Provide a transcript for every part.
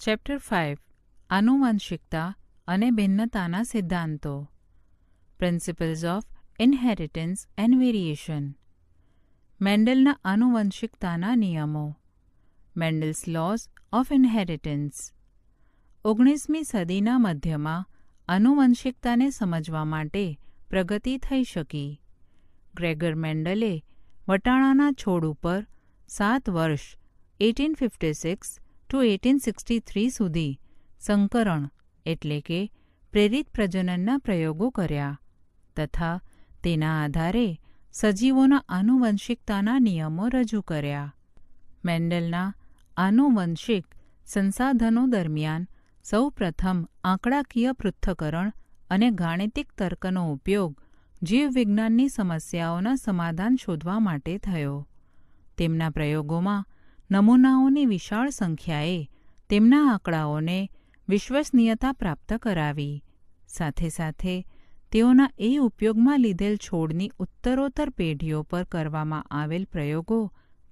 Chapter 5 આનુવંશિકતા અને ભિન્નતાના સિદ્ધાંતો. Principles of inheritance and variation. મેન્ડલના આનુવંશિકતાના નિયમો. Mendel's laws of inheritance. 19મી સદીના મધ્યમાં આનુવંશિકતાને સમજવા માટે પ્રગતિ થઈ શકી. ગ્રેગર મેન્ડલે વટાણાના છોડ ઉપર 7 વર્ષ 1856 to 1863 સુધી સંકરણ એટલે કે પ્રેરિત પ્રજનનના પ્રયોગો કર્યા તથા તેના આધારે સજીવોના આનુવંશિકતાના નિયમો રજૂ કર્યા. મેન્ડલના આનુવંશિક સંસાધનો દરમિયાન સૌ પ્રથમ આંકડાકીય પૃથ્થકરણ અને ગાણિતિક તર્કનો ઉપયોગ જીવવિજ્ઞાનની સમસ્યાઓના સમાધાન શોધવા માટે થયો. તેમના પ્રયોગોમાં નમૂનાઓની વિશાળ સંખ્યાએ તેમના આંકડાઓને વિશ્વસનીયતા પ્રાપ્ત કરાવી. સાથે સાથે તેઓના એ ઉપયોગમાં લીધેલ છોડની ઉત્તરોત્તર પેઢીઓ પર કરવામાં આવેલ પ્રયોગો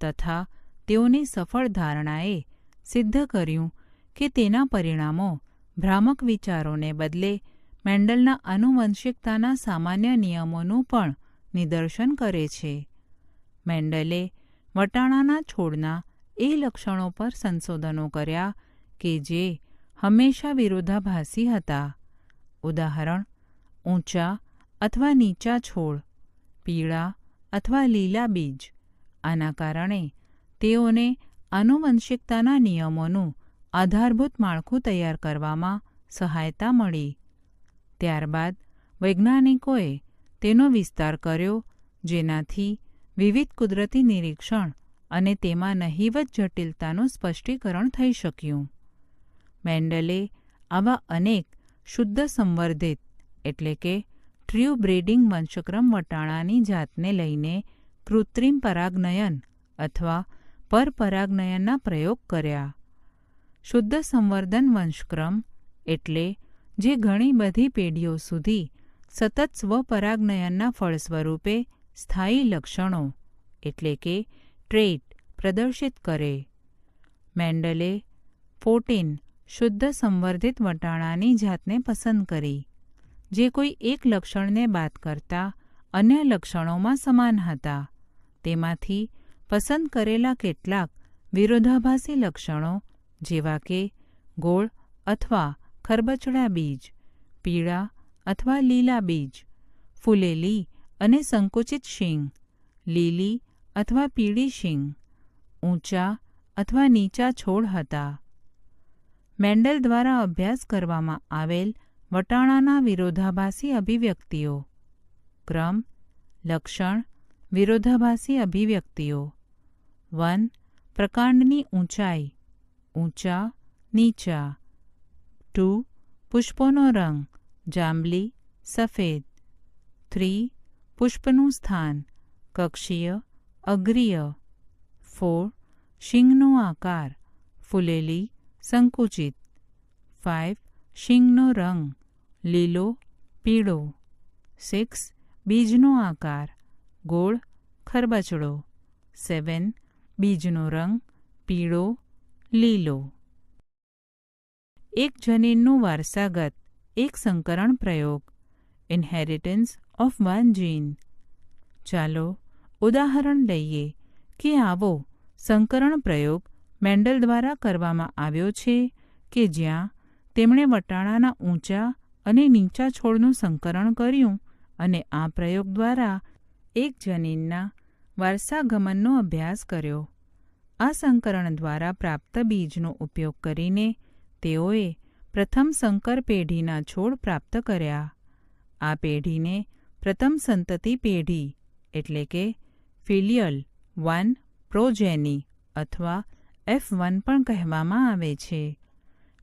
તથા તેઓની સફળ ધારણાએ સિદ્ધ કર્યું કે તેના પરિણામો ભ્રામક વિચારોને બદલે મેન્ડલના આનુવંશિકતાના સામાન્ય નિયમોનું પણ નિદર્શન કરે છે. મેન્ડલે વટાણાના છોડના એ લક્ષણો પર સંશોધનો કર્યા કે જે હંમેશા વિરોધાભાસી હતા. ઉદાહરણ: ઊંચા અથવા નીચા છોડ, પીળા અથવા લીલા બીજ. આના કારણે તેઓને આનુવંશિકતાના નિયમોનું આધારભૂત માળખું તૈયાર કરવામાં સહાયતા મળી. ત્યારબાદ વૈજ્ઞાનિકોએ તેનો વિસ્તાર કર્યો, જેનાથી વિવિધ કુદરતી નિરીક્ષણ અને તેમાં નહિવત જટિલતાનું સ્પષ્ટીકરણ થઈ શક્યું. મેન્ડલે આવા અનેક શુદ્ધ સંવર્ધિત એટલે કે ટ્રુ બ્રીડિંગ વંશક્રમ વટાણાની જાતને લઈને કૃત્રિમ પરાગનયન અથવા પરપરાગનયનના પ્રયોગ કર્યા. શુદ્ધ સંવર્ધન વંશક્રમ એટલે જે ઘણી બધી પેઢીઓ સુધી સતત સ્વપરાગનયનના ફળ સ્વરૂપે સ્થાયી લક્ષણો એટલે કે ટ્રેટ પ્રદર્શિત કરે. મેન્ડલે 14 શુદ્ધ સંવર્ધિત વટાણાની જાતને પસંદ કરી, જે કોઈ એક લક્ષણને બાદ કરતા અન્ય લક્ષણોમાં સમાન હતા. તેમાંથી પસંદ કરેલા કેટલાક વિરોધાભાસી લક્ષણો જેવા કે ગોળ અથવા ખરબચડા બીજ, પીળા અથવા લીલા બીજ, ફૂલેલી અને સંકુચિત શીંગ, લીલી અથવા પીળી શીંગ, ઊંચા અથવા નીચા છોડ હતા. મેન્ડલ દ્વારા અભ્યાસ કરવામાં આવેલ વટાણાના વિરોધાભાસી અભિવ્યક્તિઓ. ક્રમ, લક્ષણ, વિરોધાભાસી અભિવ્યક્તિઓ. 1. પ્રકાંડની ઊંચાઈ, ઊંચા, નીચા. 2. પુષ્પોનો રંગ, જાંબલી, સફેદ. 3. પુષ્પનું સ્થાન, કક્ષીય, અગ્રીય. 4. શીંગનો આકાર, ફૂલેલી, સંકુચિત. 5. શીંગનો રંગ, લીલો, પીળો. 6. બીજનો આકાર, ગોળ, ખરબચડો. 7. બીજનો રંગ, પીળો, લીલો. એક જનીનનું વારસાગત એક સંકરણ પ્રયોગ. ઇનહેરિટન્સ ઓફ વન જીન. ચાલો ઉદાહરણ લઈએ કે આવો સંકરણ પ્રયોગ મેન્ડલ દ્વારા કરવામાં આવ્યો છે કે જ્યાં તેમણે વટાણાના ઊંચા અને નીચા છોડનું સંકરણ કર્યું અને આ પ્રયોગ દ્વારા એક જનીનના વારસાગમનનો અભ્યાસ કર્યો. આ સંકરણ દ્વારા પ્રાપ્ત બીજનો ઉપયોગ કરીને તેઓએ પ્રથમ સંકર પેઢીના છોડ પ્રાપ્ત કર્યા. આ પેઢીને પ્રથમ સંતતિ પેઢી એટલે કે ફિલિયલ 1 પ્રોજેની અથવા F1 પણ કહેવામાં આવે છે.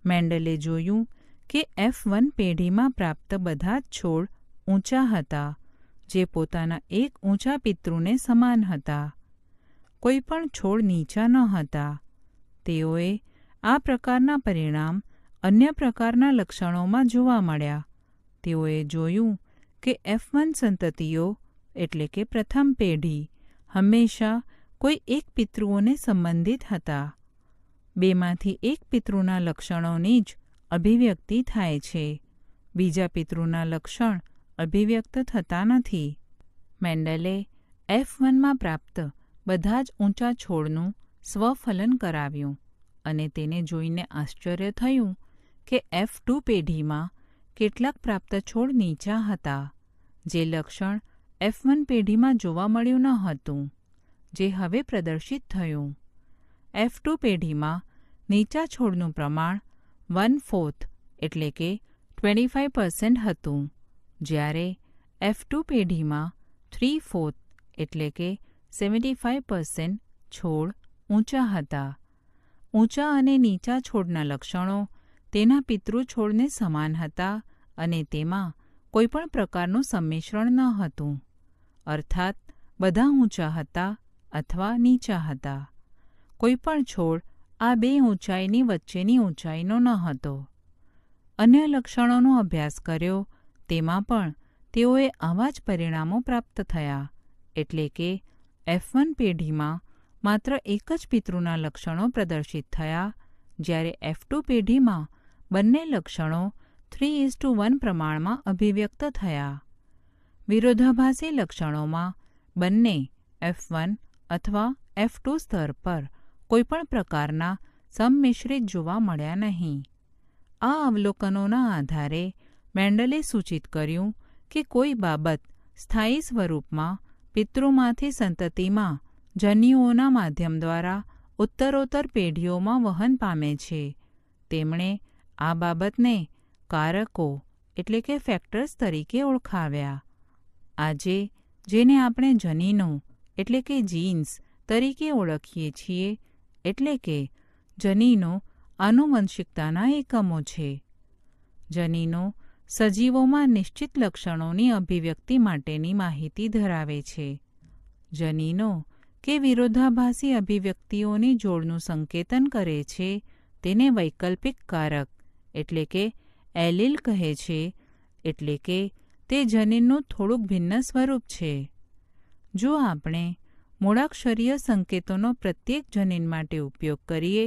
મેન્ડલે જોયું કે F1 પેઢીમાં પ્રાપ્ત બધા જ છોડ ઊંચા હતા, જે પોતાના એક ઊંચા પિતૃને સમાન હતા. કોઈ પણ છોડ નીચા ન હતા. તેઓએ આ પ્રકારના પરિણામ અન્ય પ્રકારના લક્ષણોમાં જોવા મળ્યા. તેઓએ જોયું કે F1 સંતતિઓ એટલે કે પ્રથમ પેઢી હંમેશા કોઈ એક પિતૃઓને સંબંધિત હતા. બેમાંથી એક પિતૃના લક્ષણોની જ અભિવ્યક્તિ થાય છે. બીજા પિતૃના લક્ષણ અભિવ્યક્ત થતા નથી. મેન્ડલે F1માં પ્રાપ્ત બધા જ ઊંચા છોડનું સ્વફલન કરાવ્યું અને તેને જોઈને આશ્ચર્ય થયું કે F2 પેઢીમાં કેટલાક પ્રાપ્ત છોડ નીચા હતા, જે લક્ષણ F1 પેઢીમાં જોવા મળ્યું ન હતું, જે હવે પ્રદર્શિત થયું. F2 પેઢીમાં નીચા છોડનું પ્રમાણ 1/4 એટલે કે 25% હતું, જ્યારે F2 પેઢીમાં 3/4 એટલે કે 75% છોડ ઊંચા હતા. ઊંચા અને નીચા છોડના લક્ષણો તેના પિતૃ છોડને સમાન હતા અને તેમાં કોઈપણ પ્રકારનું સંમિશ્રણ ન હતું, અર્થાત બધા ઊંચા હતા અથવા નીચા હતા. કોઈપણ છોડ આ બે ઊંચાઈની વચ્ચેની ઊંચાઈનો ન હતો. અન્ય લક્ષણોનો અભ્યાસ કર્યો, તેમાં પણ તેઓએ આવા જ પરિણામો પ્રાપ્ત થયા, એટલે કે F1 પેઢીમાં માત્ર એક જ પિતૃના લક્ષણો પ્રદર્શિત થયા, જ્યારે F2 પેઢીમાં બંને લક્ષણો 3:1 પ્રમાણમાં અભિવ્યક્ત થયા. વિરોધાભાસી લક્ષણોમાં બંને F1 અથવા F2 સ્તર પર કોઈપણ પ્રકારના સંમિશ્રિત જોવા મળ્યા નહીં. આ અવલોકનોના આધારે મેન્ડલે સૂચિત કર્યું કે કોઈ બાબત સ્થાયી સ્વરૂપમાં પિતૃમાંથી સંતતિમાં જન્યુઓના માધ્યમ દ્વારા ઉત્તરોત્તર પેઢીઓમાં વહન પામે છે. તેમણે આ બાબતને કારકો એટલે કે ફેક્ટર્સ તરીકે ઓળખાવ્યા. આજે જેને આપણે જનીનો એટલે કે જીન્સ તરીકે ઓળખીએ છીએ, એટલે કે જનીનો આનુવંશિકતાના એકમો છે. જનીનો સજીવોમાં નિશ્ચિત લક્ષણોની અભિવ્યક્તિ માટેની માહિતી ધરાવે છે. જનીનો કે વિરોધાભાસી અભિવ્યક્તિઓની જોડનું સંકેતન કરે છે, તેને વૈકલ્પિક કારક એટલે કે એલીલ કહે છે, એટલે કે તે જનીનનું થોડુંક ભિન્ન સ્વરૂપ છે. જો આપણે મૂળાક્ષરીય સંકેતોનો પ્રત્યેક જનીન માટે ઉપયોગ કરીએ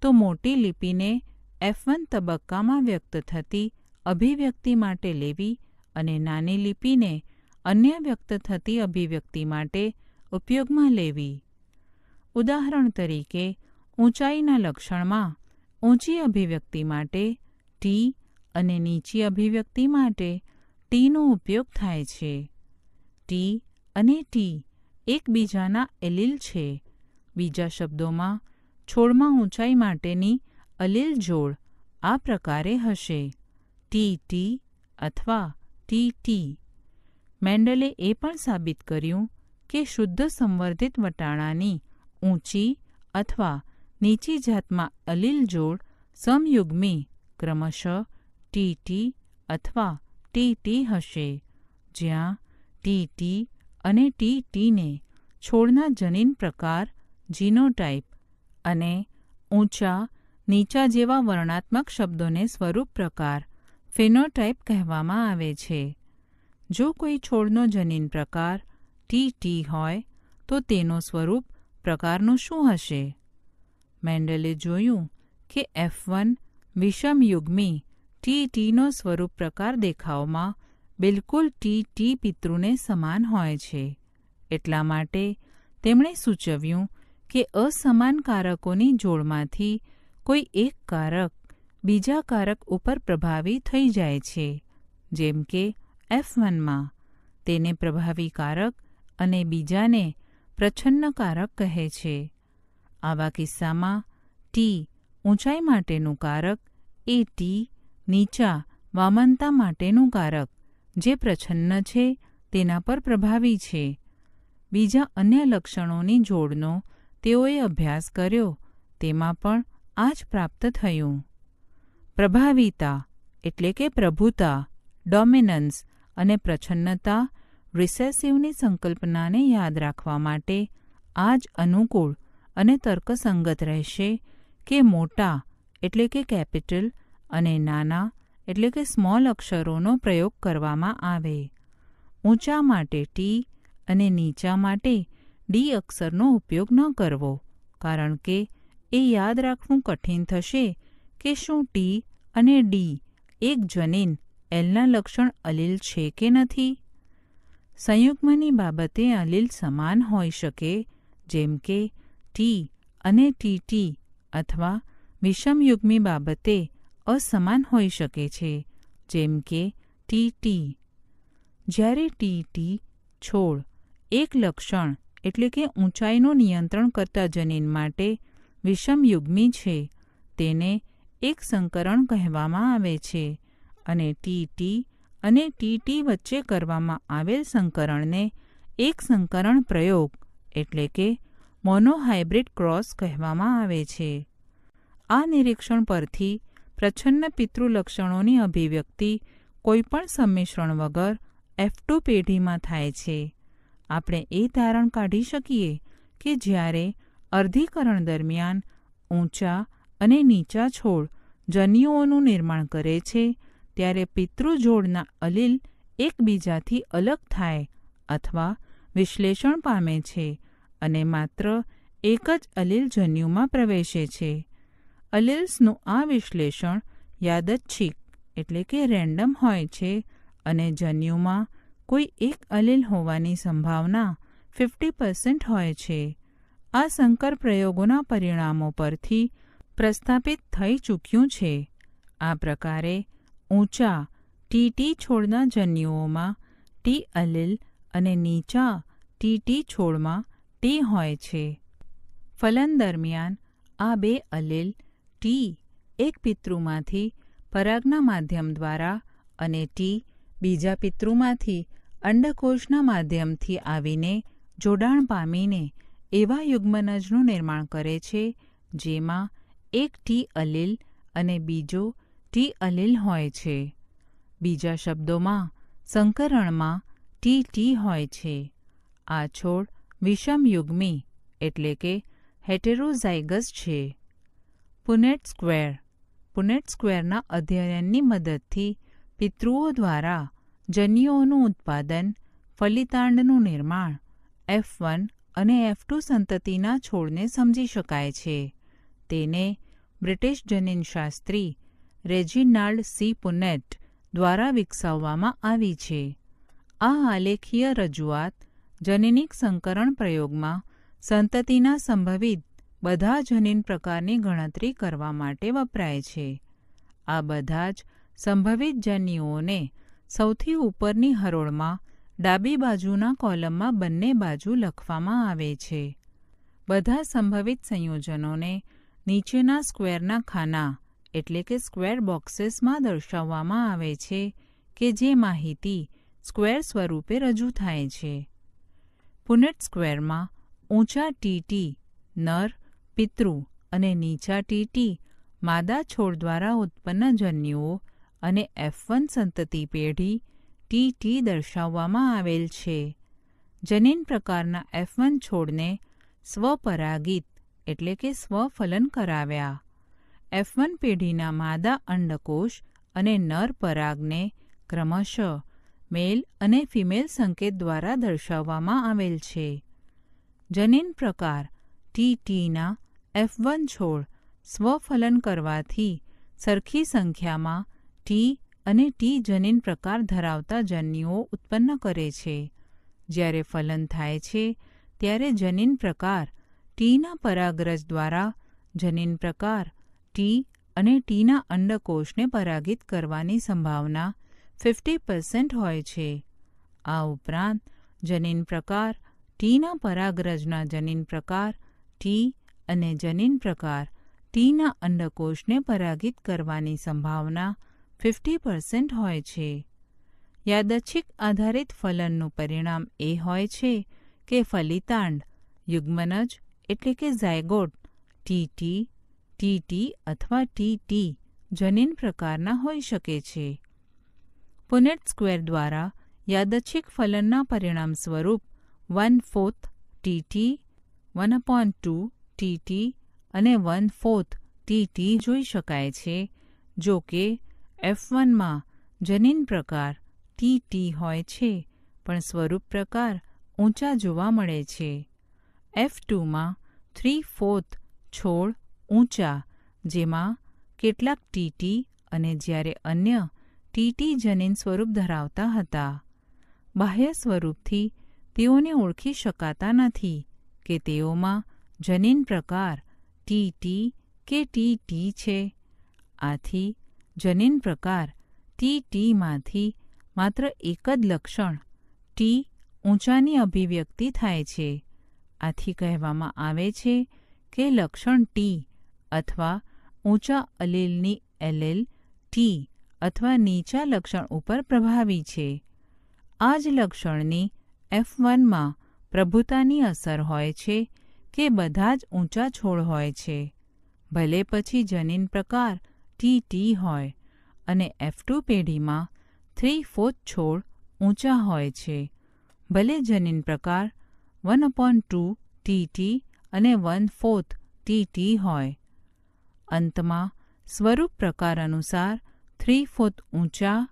તો મોટી લિપિને F1 તબક્કામાં વ્યક્ત થતી અભિવ્યક્તિ માટે લેવી અને નાની લિપિને અન્ય વ્યક્ત થતી અભિવ્યક્તિ માટે ઉપયોગમાં લેવી. ઉદાહરણ તરીકે, ઊંચાઈના લક્ષણમાં ઊંચી અભિવ્યક્તિ માટે T અને નીચી અભિવ્યક્તિ માટે Tનો ઉપયોગ થાય છે. T અને T એકબીજાના એલીલ છે. બીજા શબ્દોમાં, છોડમાં ઊંચાઈ માટેની અલીલ જોડ આ પ્રકારે હશે: TT અથવા TT. મેન્ડલે એ પણ સાબિત કર્યું કે શુદ્ધ સંવર્ધિત વટાણાની ઊંચી અથવા નીચી જાતમાં અલીલ જોડ સમયુગ્મી ક્રમશઃ TT અથવા TT હશે, જ્યાં TT અને TTને છોડના જનીન પ્રકાર જીનોટાઇપ અને ઊંચા નીચા જેવા વર્ણાત્મક શબ્દોને સ્વરૂપ પ્રકાર ફિનોટાઇપ કહેવામાં આવે છે. જો કોઈ છોડનો જનીન પ્રકાર TT હોય તો તેનો સ્વરૂપ પ્રકારનું શું હશે? મેન્ડલે જોયું કે F1 વિષમયુગ્મી TTનો સ્વરૂપ પ્રકાર દેખાવમાં બિલકુલ TT પિતૃને સમાન હોય છે. એટલા માટે તેમણે સૂચવ્યું કે અસમાન કારકોની જોડમાંથી કોઈ એક કારક બીજા કારક ઉપર પ્રભાવી થઈ જાય છે. જેમ કે F1માં તેને પ્રભાવી કારક અને બીજાને પ્રચ્છન્ન કારક કહે છે. આવા કિસ્સામાં T ઊંચાઈ માટેનું કારક એ T નીચા વામનતા માટેનું કારક જે પ્રચ્છન્ન છે તેના પર પ્રભાવી છે. બીજા અન્ય લક્ષણોની જોડનો તેઓએ અભ્યાસ કર્યો, તેમાં પણ આ જ પ્રાપ્ત થયું. પ્રભાવિતા એટલે કે પ્રભુતા, ડોમિનન્સ અને પ્રચ્છન્નતા રિસેસિવની સંકલ્પનાને યાદ રાખવા માટે આ જ અનુકૂળ અને તર્કસંગત રહેશે કે મોટા એટલે કે કેપિટલ અને નાના એટલે કે સ્મોલ અક્ષરોનો પ્રયોગ કરવામાં આવે. ઊંચા માટે T અને નીચા માટે D અક્ષરનો ઉપયોગ ન કરવો, કારણ કે એ યાદ રાખવું કઠિન થશે કે શું ટી અને ડી એક જનીન એલના લક્ષણ અલીલ છે કે નથી. સંયુગ્મની બાબતે અલીલ સમાન હોઈ શકે, જેમ કે ટી અને ટીટી, અથવા વિષમયુગ્મી બાબતે અસમાન હોઈ શકે છે, જેમ કે ટીટી. જ્યારે ટીટી છોડ એક લક્ષણ એટલે કે ઊંચાઈનું નિયંત્રણ કરતા જનીન માટે વિષમયુગ્મી છે, તેને એક સંકરણ કહેવામાં આવે છે, અને ટીટી અને ટીટી વચ્ચે કરવામાં આવેલ સંકરણને એક સંકરણ પ્રયોગ એટલે કે મોનોહાઇબ્રિડ ક્રોસ કહેવામાં આવે છે. આ નિરીક્ષણ પરથી પ્રચ્છન્ન પિતૃલક્ષણોની અભિવ્યક્તિ કોઈપણ સંમિશ્રણ વગર F2 પેઢીમાં થાય છે. આપણે એ તારણ કાઢી શકીએ કે જ્યારે અર્ધીકરણ દરમિયાન ઊંચા અને નીચા છોડ જન્યુઓનું નિર્માણ કરે છે, ત્યારે પિતૃજોડના અલીલ એકબીજાથી અલગ થાય અથવા વિશ્લેષણ પામે છે અને માત્ર એક જ અલીલ જન્યુમાં પ્રવેશે છે. અલીલ્સનું આ વિશ્લેષણ યાદચ્છિક એટલે કે રેન્ડમ હોય છે અને જન્યુમાં કોઈ એક અલીલ હોવાની સંભાવના 50% હોય છે. આ સંકર પ્રયોગોના પરિણામો પરથી પ્રસ્થાપિત થઈ ચૂક્યું છે. આ પ્રકારે ઊંચા ટીટી છોડના જન્યુઓમાં ટી અલીલ અને નીચા ટીટી છોડમાં ટી હોય છે. ફલન દરમિયાન આ બે અલીલ ટી એક પિતૃમાંથી પરાગના માધ્યમ દ્વારા અને ટી બીજા પિતૃમાંથી અંડકોષના માધ્યમથી આવીને જોડાણ પામીને એવા યુગ્મનજનું નિર્માણ કરે છે, જેમાં એક ટી અલીલ અને બીજો ટી અલીલ હોય છે. બીજા શબ્દોમાં સંકરણમાં ટી હોય છે. આ છોડ વિષમયુગ્મી એટલે કે હેટેરોઝાઇગસ છે. પુનેટ સ્ક્વેરના અધ્યયનની મદદથી પિતૃઓ દ્વારા જન્યુઓનું ઉત્પાદન, ફલિતાંડનું નિર્માણ, F1 અને F2 સંતતિના છોડને સમજી શકાય છે. તેને બ્રિટિશ જનીનશાસ્ત્રી રેજિનાલ્ડ સી પુનેટ દ્વારા વિકસાવવામાં આવી છે. આ આલેખીય રજૂઆત જનીનિક સંકરણ પ્રયોગમાં સંતતિના સંભવિત બધા જનીન પ્રકારની ગણતરી કરવા માટે વપરાય છે. આ બધા જ સંભવિત જન્યુઓને સૌથી ઉપરની હરોળમાં ડાબી બાજુના કોલમમાં બંને બાજુ લખવામાં આવે છે. બધા સંભવિત સંયોજનોને નીચેના સ્ક્વેરના ખાના એટલે કે સ્ક્વેર બોક્સીસમાં દર્શાવવામાં આવે છે કે જે માહિતી સ્ક્વેર સ્વરૂપે રજૂ થાય છે. પુનેટ સ્ક્વેરમાં ઊંચા ટીટી નર પિતૃ અને નીચા ટીટી માદા છોડ દ્વારા ઉત્પન્ન જન્યુઓ અને F1 સંતતિ પેઢી ટી દર્શાવવામાં આવેલ છે. જનીન પ્રકારના F1 છોડને સ્વપરાગિત એટલે કે સ્વફલન કરાવ્યા. F1 પેઢીના માદા અંડકોષ અને નર પરાગને ક્રમશઃ મેલ અને ફિમેલ સંકેત દ્વારા દર્શાવવામાં આવેલ છે. જનીન પ્રકાર ટીના F1 છોડ સ્વફલન કરવાથી સરખી સંખ્યામાં ટી અને ટી જનીન પ્રકાર ધરાવતા જન્યુઓ ઉત્પન્ન કરે છે. જ્યારે ફલન થાય છે ત્યારે જનીન પ્રકાર ટીના પરાગરજ દ્વારા જનીન પ્રકાર ટી અને ટીના અંડકોષને પરાગિત કરવાની સંભાવના 50% હોય છે. આ ઉપરાંત જનીન પ્રકાર ટીના પરાગરજના જનીન પ્રકાર ટી અને જનીન પ્રકાર ટીના અંડકોષને પરાગિત કરવાની સંભાવના 50% હોય છે. યાદચ્છિક આધારિત ફલનનું પરિણામ એ હોય છે કે ફલિતાંડ યુગ્મનજ એટલે કે ઝાયગોટ ટીટી અથવા ટીટી જનીન પ્રકારના હોઈ શકે છે. પુનેટ સ્ક્વેર દ્વારા યાદચ્છિક ફલનના પરિણામ સ્વરૂપ 1/4 ટીટી, 1/2 ટીટી અને 1/4 ટીટી જોઈ શકાય છે. જો કે F1માં જનીન પ્રકાર ટી હોય છે, પણ સ્વરૂપ પ્રકાર ઊંચા જોવા મળે છે. F2માં 3/4 છોડ ઊંચા, જેમાં કેટલાક ટીટી અને જ્યારે અન્ય ટીટી જનીન સ્વરૂપ ધરાવતા હતા. બાહ્ય સ્વરૂપથી તેઓને ઓળખી શકાતા નથી કે તેઓમાં જનીન પ્રકાર ટીટી કે ટીટી છે. આથી જનીન પ્રકાર ટીટીમાંથી માત્ર એક જ લક્ષણ ટી ઊંચાની અભિવ્યક્તિ થાય છે. આથી કહેવામાં આવે છે કે લક્ષણ ટી અથવા ઊંચા અલીલની એલેલ ટી અથવા નીચા લક્ષણ ઉપર પ્રભાવી છે. આ જ લક્ષણની F1માં પ્રભુતાની અસર હોય છે કે બધા જ ઊંચા છોડ હોય છે, ભલે પછી જનીન પ્રકાર ટીટી હોય, અને F2 પેઢીમાં 3/4 છોડ ઊંચા હોય છે, ભલે જનીન પ્રકાર 1/2 ટીટી અને 1/4 ટીટી હોય. અંતમાં સ્વરૂપ પ્રકાર અનુસાર 3/4 ઊંચા,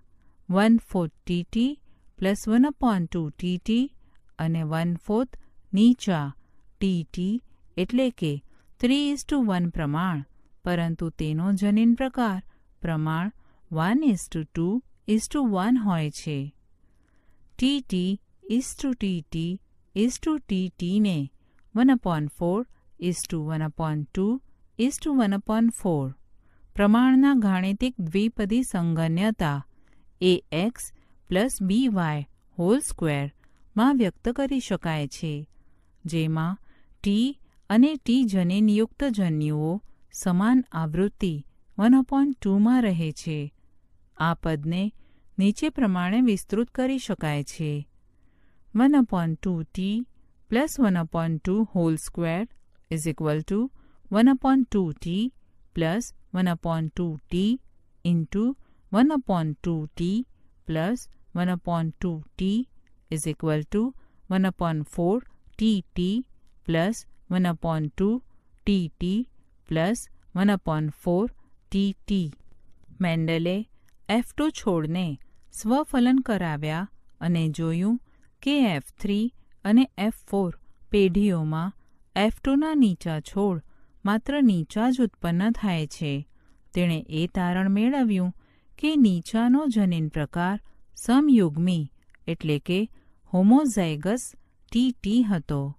1/4 ટીટી પ્લસ 1/2 ટીટી અને 1/4 નીચા ટીટી એટલે કે 3:1 પ્રમાણ, પરંતુ તેનો જનીન પ્રકાર પ્રમાણ 1:2:1 હોય છે. ટીટી:ટીટી:ટીટીને 1/4:1/2:1/4 પ્રમાણના ગાણિતિક દ્વિપદી સંગન્યતા ax પ્લસ by² માં વ્યક્ત કરી શકાય છે, જેમાં ટી અને ટી જનીનયુક્ત જન્યુઓ સમાન આવૃત્તિ 1/2માં રહે છે. આ પદને નીચે પ્રમાણે વિસ્તૃત કરી શકાય છે: 1/2t plus 1/2² is equal to 1/2t plus 1/2t into 1/2t plus 1/2t is equal to 1/4tt plus 1/2tt plus 1/4tt. મેન્ડલે F2 છોડને સ્વફલન કરાવ્યા અને જોયું કે F3 અને F4 પેઢીઓમાં F2ના નીચા છોડ માત્ર નીચા જ ઉત્પન્ન થાય છે. તેણે એ તારણ મેળવ્યું કે નીચાનો જનીન પ્રકાર સમયુગ્મી એટલે કે હોમોઝાયગસ ટીટી હતો.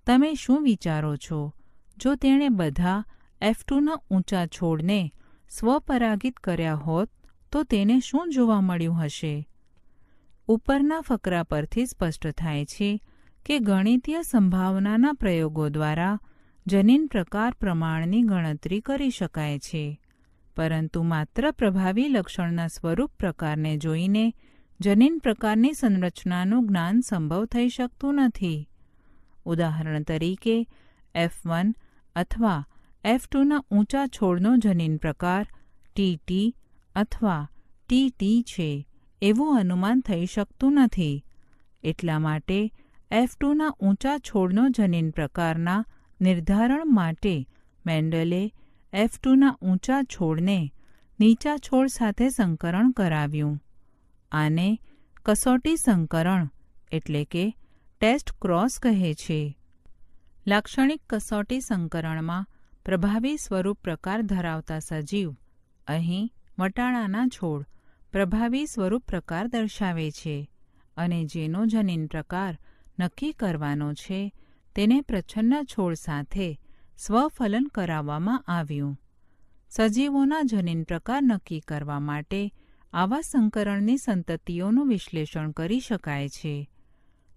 તમે શું વિચારો છો, જો તેણે બધા F2ના ઊંચા છોડને સ્વપરાગિત કર્યા હોત તો તેને શું જોવા મળ્યું હશે? ઉપરના ફકરા પરથી સ્પષ્ટ થાય છે કે ગણિતીય સંભાવનાના પ્રયોગો દ્વારા જનીન પ્રકાર પ્રમાણની ગણતરી કરી શકાય છે, પરંતુ માત્ર પ્રભાવી લક્ષણના સ્વરૂપ પ્રકારને જોઈને જનીન પ્રકારની સંરચનાનું જ્ઞાન સંભવ થઈ શકતું નથી. ઉદાહરણ તરીકે, F1 અથવા F2ના ઊંચા છોડનો જનીન પ્રકાર ટીટી અથવા ટીટી છે એવું અનુમાન થઈ શકતું નથી. એટલા માટે F2ના ઊંચા છોડનો જનીન પ્રકારના નિર્ધારણ માટે મેન્ડલે F2ના ઊંચા છોડને નીચા છોડ સાથે સંકરણ કરાવ્યું. આને કસોટી સંકરણ એટલે કે ટેસ્ટ ક્રોસ કહે છે. લાક્ષણિક કસોટી સંકરણમાં પ્રભાવી સ્વરૂપ પ્રકાર ધરાવતા સજીવ, અહીં વટાણાના છોડ, પ્રભાવી સ્વરૂપ પ્રકાર દર્શાવે છે અને જેનો જનીન પ્રકાર નક્કી કરવાનો છે તેને પ્રચ્છન્ન છોડ સાથે સ્વફલન કરાવવામાં આવ્યું. સજીવોના જનીન પ્રકાર નક્કી કરવા માટે આવા સંકરણની સંતતિઓનું વિશ્લેષણ કરી શકાય છે.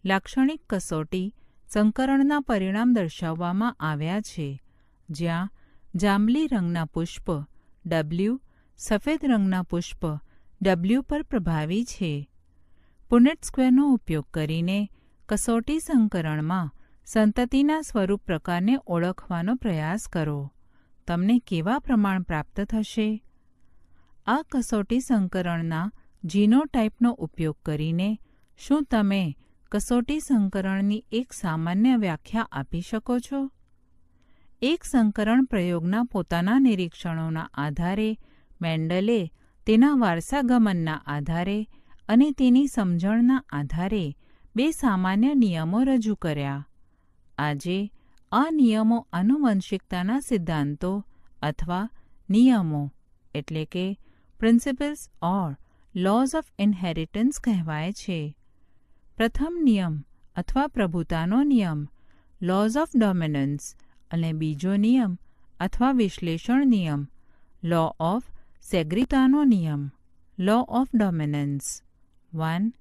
લાક્ષણિક કસોટી સંકરણના પરિણામ દર્શાવવામાં આવ્યા છે, જ્યાં જાંબલી રંગના પુષ્પ W સફેદ રંગના પુષ્પ W પર પ્રભાવી છે. પુનેટ સ્ક્વેરનો ઉપયોગ કરીને કસોટી સંકરણમાં સંતતિના સ્વરૂપ પ્રકારને ઓળખવાનો પ્રયાસ કરો. તમને કેવા પ્રમાણ પ્રાપ્ત થશે? આ કસોટી સંકરણના જીનોટાઇપનો ઉપયોગ કરીને શું તમે કસોટી સંકરણની એક સામાન્ય વ્યાખ્યા આપી શકો છો? એક સંકરણ પ્રયોગના પોતાના નિરીક્ષણોના આધારે મેન્ડલે તેના વારસાગમનના આધારે અને તેની સમજણના આધારે બે સામાન્ય નિયમો રજૂ કર્યા. આજે આ નિયમો આનુવંશિકતાના સિદ્ધાંતો અથવા નિયમો એટલે કે principles or lose of inheritance કહેવાય છે. પ્રથમ નિયમ અથવા પ્રભુતાનો નિયમ લોઝ ઓફ ડોમિનન્સ અને બીજો નિયમ અથવા વિશ્લેષણ નિયમ લો ઓફ સેગ્રીતાનો નિયમ લો ઓફ ડોમિનન્સ. 1.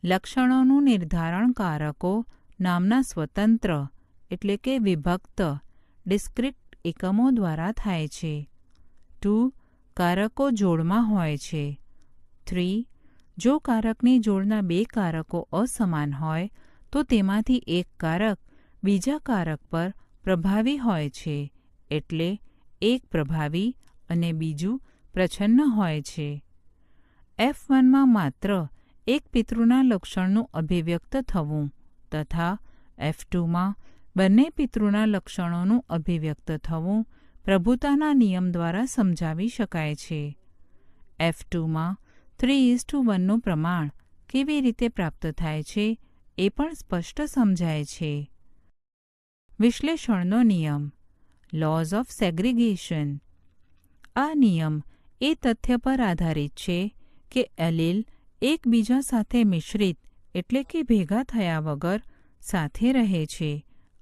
લક્ષણોનું નિર્ધારણ કારકો નામના સ્વતંત્ર એટલે કે વિભક્ત ડિસ્ક્રિટ એકમો દ્વારા થાય છે. 2. કારકો જોડમાં હોય છે. 3. જો કારકની જોડના બે કારકો અસમાન હોય તો તેમાંથી એક કારક બીજા કારક પર પ્રભાવી હોય છે, એટલે એક પ્રભાવી અને બીજું પ્રચ્છન્ન હોય છે. F1માં માત્ર એક પિતૃના લક્ષણનું અભિવ્યક્ત થવું તથા F2માં બંને પિતૃના લક્ષણોનું અભિવ્યક્ત થવું પ્રભુતાના નિયમ દ્વારા સમજાવી શકાય છે. F2માં 3:1નું પ્રમાણ કેવી રીતે પ્રાપ્ત થાય છે એ પણ સ્પષ્ટ સમજાય છે. વિશ્લેષણનો નિયમ લોઝ ઓફ સેગ્રીગેશન. આ નિયમ એ તથ્ય પર આધારિત છે કે એલીલ એકબીજા સાથે મિશ્રિત એટલે કે ભેગા થયા વગર સાથે રહે છે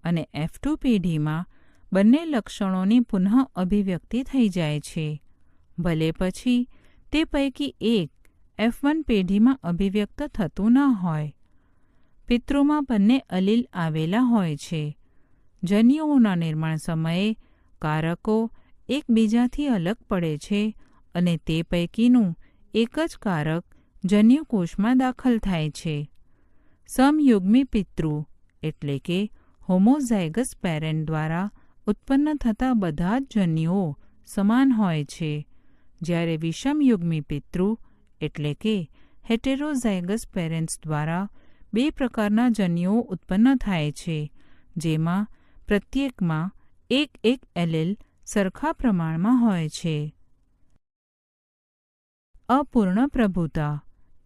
અને F2 પેઢીમાં બંને લક્ષણોની પુનઃ અભિવ્યક્તિ થઈ જાય છે, ભલે પછી તે પૈકી એક F1 પેઢીમાં અભિવ્યક્ત થતું ન હોય. પિતૃમાં બંને અલીલ આવેલા હોય છે. જન્યુઓના નિર્માણ સમયે કારકો એકબીજાથી અલગ પડે છે અને તે પૈકીનું એક જ કારક જન્યુકોષમાં દાખલ થાય છે. સમયુગ્મી પિતૃ એટલે કે હોમોઝાયગસ પેરેન્ટ દ્વારા ઉત્પન્ન થતા બધા જ જન્યુઓ સમાન હોય છે, જ્યારે વિષમયુગ્મી પિતૃ એટલે કે હેટેરોઝાયગસ પેરેન્ટ્સ દ્વારા બે પ્રકારના જન્યુઓ ઉત્પન્ન થાય છે, જેમાં પ્રત્યેકમાં એક એક એલીલ સરખા પ્રમાણમાં હોય છે. અપૂર્ણ પ્રભુતા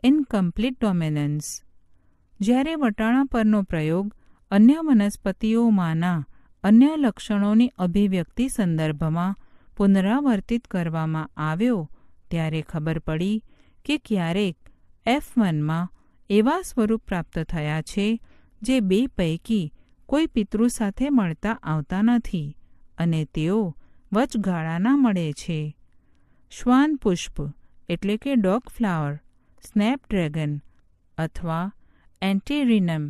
ઇનકમ્પ્લીટ ડોમિનન્સ. જ્યારે વટાણા પરનો પ્રયોગ અન્ય વનસ્પતિઓમાંના અન્ય લક્ષણોની અભિવ્યક્તિ સંદર્ભમાં પુનરાવર્તિત કરવામાં આવ્યો ત્યારે ખબર પડી કે ક્યારેક F1માં એવા સ્વરૂપ પ્રાપ્ત થયા છે જે બે પૈકી કોઈ પિતૃ સાથે મળતા આવતા નથી અને તેઓ વચગાળાના મળે છે. શ્વાન પુષ્પ એટલે કે ડોગ ફ્લાવર, સ્નેપડ્રેગન અથવા એન્ટેરિનમ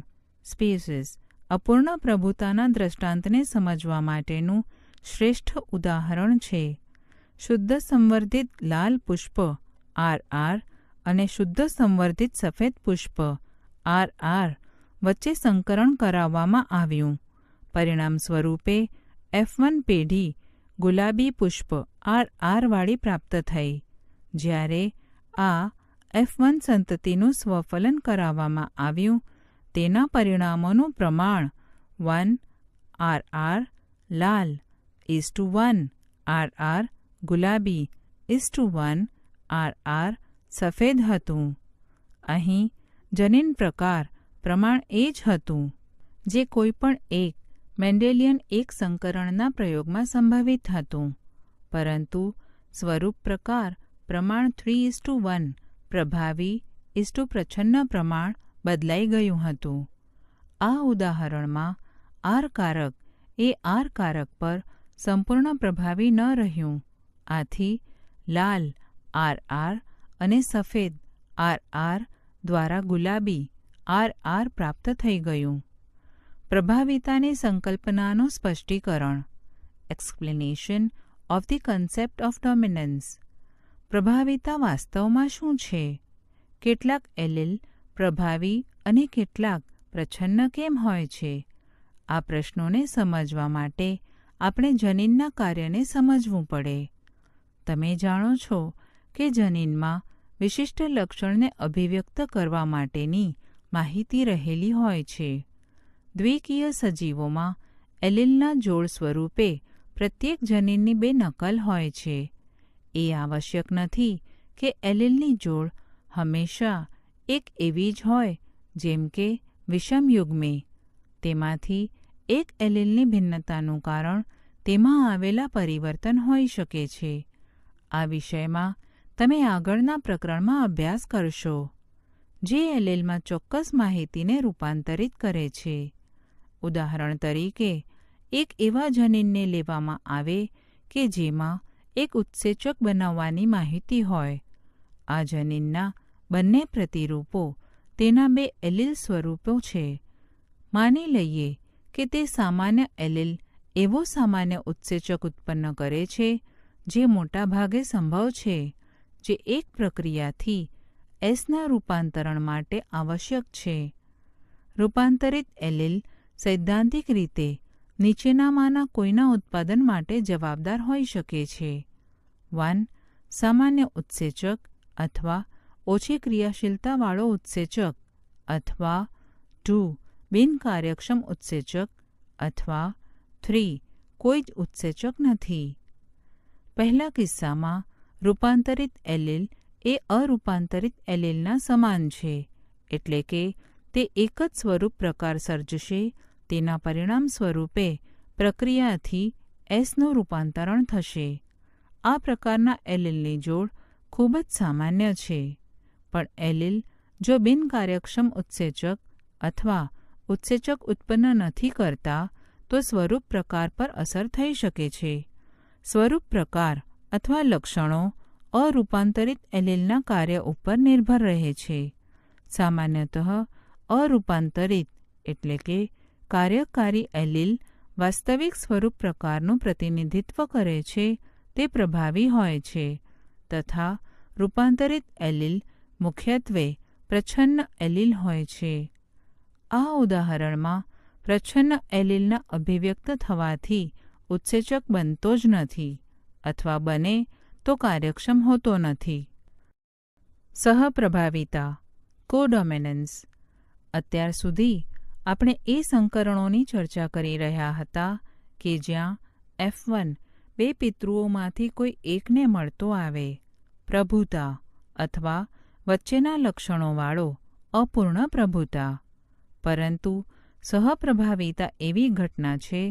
સ્પીસીસ અપૂર્ણ પ્રભુતાના દ્રષ્ટાંતને સમજવા માટેનું શ્રેષ્ઠ ઉદાહરણ છે. શુદ્ધ સંવર્ધિત લાલ પુષ્પ RR અને શુદ્ધ સંવર્ધિત સફેદ પુષ્પ RR વચ્ચે સંકરણ કરાવવામાં આવ્યું. પરિણામ સ્વરૂપે F1 પેઢી ગુલાબી પુષ્પ RR વાળી પ્રાપ્ત થઈ, જ્યારે આ F1 સંતતિનું સ્વફલન કરાવવામાં આવ્યું તેના પરિણામોનું પ્રમાણ 1 RR લાલ 1 RR ગુલાબી 1 RR સફેદ હતું. અહીં જનીન પ્રકાર પ્રમાણ એ જ હતું જે કોઈપણ એક મેન્ડેલિયન એક સંકરણના પ્રયોગમાં સંભવિત હતું, પરંતુ સ્વરૂપ પ્રકાર પ્રમાણ 3:1 પ્રભાવી પ્રચ્છન્ન પ્રમાણ બદલાઈ ગયું હતું. આ ઉદાહરણમાં R કારક એ R કારક પર સંપૂર્ણ પ્રભાવી ન રહ્યું. આથી લાલ RR અને સફેદ RR દ્વારા ગુલાબી RR પ્રાપ્ત થઈ ગયું. પ્રભાવિતાની સંકલ્પનાનું સ્પષ્ટીકરણ explanation of the concept of dominance. પ્રભાવિતા વાસ્તવમાં શું છે? કેટલાક એલીલ પ્રભાવી અને કેટલાક પ્રચ્છન્ન કેમ હોય છે? આ પ્રશ્નોને સમજવા માટે આપણે જનીનના કાર્યને સમજવું પડે. તમે જાણો છો કે જનીનમાં વિશિષ્ટ લક્ષણને અભિવ્યક્ત કરવા માટેની માહિતી રહેલી હોય છે. દ્વિકીય સજીવોમાં એલીલના જોડ સ્વરૂપે પ્રત્યેક જનીનની બે નકલ હોય છે. એ આવશ્યક નથી કે એલીલની જોડ હંમેશા એક એવી જ હોય જેમ કે વિષમયુગ્મે. તેમાંથી એક એલીલની ભિન્નતાનું કારણ તેમાં આવેલા પરિવર્તન હોઈ શકે છે. આ વિષયમાં તમે આગળના પ્રકરણમાં અભ્યાસ કરશો, જે એલીલમાં ચોક્કસ માહિતીને રૂપાંતરિત કરે છે. ઉદાહરણ તરીકે, એક એવા જનીનને લેવામાં આવે કે જેમાં એક ઉત્સેચક બનાવવાની માહિતી હોય. આ જનીનના બંને પ્રતિરૂપો તેના 2 એલીલ સ્વરૂપો છે. માની લઈએ કે તે સામાન્ય એલીલ એવો સામાન્ય ઉત્સેચક ઉત્પન્ન કરે છે જે મોટાભાગે સંભવ છે, જે એક પ્રક્રિયાથી એસના રૂપાંતરણ માટે આવશ્યક છે. રૂપાંતરિત એલીલ સૈદ્ધાંતિક રીતે નીચેનામાંના કોઈના ઉત્પાદન માટે જવાબદાર હોઈ શકે છે: 1. સામાન્ય ઉત્સેચક અથવા ઓછી ક્રિયાશીલતાવાળો ઉત્સેચક, અથવા 2. બિનકાર્યક્ષમ ઉત્સેચક, અથવા 3. કોઈ જ ઉત્સેચક નથી. પહેલા કિસ્સામાં રૂપાંતરિત એલીલ એ અરૂપાંતરિત એલીલના સમાન છે, એટલે કે તે એક જ સ્વરૂપ પ્રકાર સર્જશે. તેના પરિણામ સ્વરૂપે પ્રક્રિયાથી એસનું રૂપાંતરણ થશે. આ પ્રકારના એલીલની જોડ ખૂબ જ સામાન્ય છે, પણ એલીલ જો બિનકાર્યક્ષમ ઉત્સેચક અથવા ઉત્સેચક ઉત્પન્ન નથી કરતા તો સ્વરૂપ પ્રકાર પર અસર થઈ શકે છે. સ્વરૂપ પ્રકાર અથવા લક્ષણો અરૂપાંતરિત એલીલના કાર્ય ઉપર નિર્ભર રહે છે. સામાન્યતઃ અરૂપાંતરિત એટલે કે કાર્યકારી એલીલ વાસ્તવિક સ્વરૂપ પ્રકારનું પ્રતિનિધિત્વ કરે છે, તે પ્રભાવી હોય છે, તથા રૂપાંતરિત એલીલ મુખ્યત્વે પ્રચ્છન્ન એલીલ હોય છે. આ ઉદાહરણમાં પ્રચ્છન્ન એલીલના અભિવ્યક્ત થવાથી ઉત્સેચક બનતો જ નથી, અથવા બને તો કાર્યક્ષમ હોતો નથી. સહપ્રભાવિતા, કોડોમિનન્સ. અત્યાર સુધી આપણે એ સંકરણોની ચર્ચા કરી રહ્યા હતા કે જ્યાં F1 2 પિતૃઓમાંથી કોઈ એકને મળતો આવે. પ્રભુતા અથવા વચ્ચેના લક્ષણોવાળો અપૂર્ણ પ્રભુતા. પરંતુ સહપ્રભાવિતા એવી ઘટના છે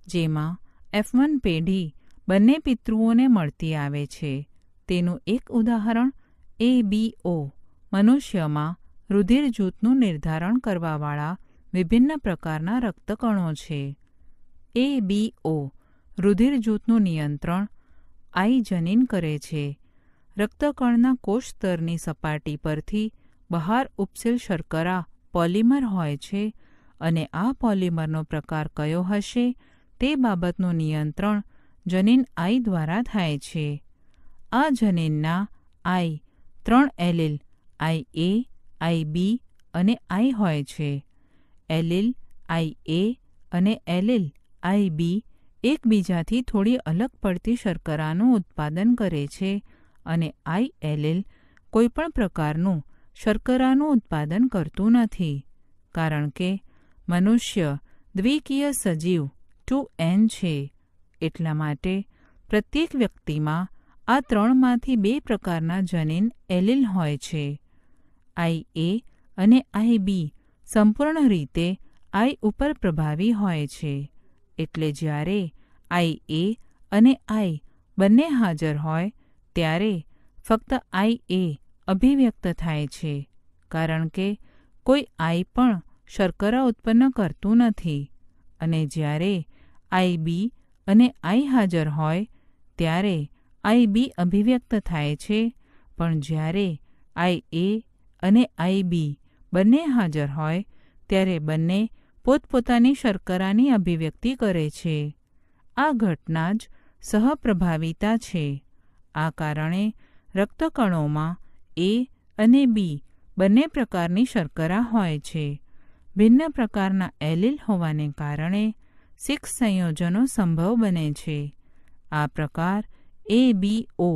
જેમાં F1 પેઢી બંને પિતૃઓને મળતી આવે છે. તેનું એક ઉદાહરણ ABO મનુષ્યમાં રુધિર જૂથનું નિર્ધારણ કરવાવાળા વિભિન્ન પ્રકારના રક્તકણો છે. ABO રુધિર જૂથનું નિયંત્રણ I જનીન કરે છે. રક્તકણના કોષ સ્તરની સપાટી પરથી બહાર ઉપસેલ શર્કરા પોલિમર હોય છે, અને આ પોલિમરનો પ્રકાર કયો હશે તે બાબતનું નિયંત્રણ જનીન I દ્વારા થાય છે. આ જનીનના I 3 એલીલ IA, IB અને I હોય છે. એલીલ IA અને એલીલ IB એકબીજાથી થોડી અલગ પડતી શર્કરાનું ઉત્પાદન કરે છે, અને I એલીલ કોઈપણ પ્રકારનું શર્કરાનું ઉત્પાદન કરતું નથી, કારણ કે મનુષ્ય દ્વિકીય સજીવ 2N છે. એટલા માટે પ્રત્યેક વ્યક્તિમાં આ 3માંથી 2 પ્રકારના જનીન એલીલ હોય છે. IA અને IB સંપૂર્ણ રીતે I ઉપર પ્રભાવી હોય છે. એટલે જ્યારે IA અને I બંને હાજર હોય ત્યારે ફક્ત IA અભિવ્યક્ત થાય છે, કારણ કે કોઈ I પણ શર્કરા ઉત્પન્ન કરતું નથી. અને જ્યારે IB અને I હાજર હોય ત્યારે IB અભિવ્યક્ત થાય છે, પણ જ્યારે IA અને IB બંને હાજર હોય ત્યારે બંને પોતપોતાની શર્કરાની અભિવ્યક્તિ કરે છે. આ ઘટના જ સહપ્રભાવિતા છે. આ કારણે રક્તકણોમાં A અને B બંને પ્રકારની શર્કરા હોય છે. ભિન્ન પ્રકારના એલીલ હોવાને કારણે 6 સંયોજનો સંભવ બને છે. આ પ્રકાર ABO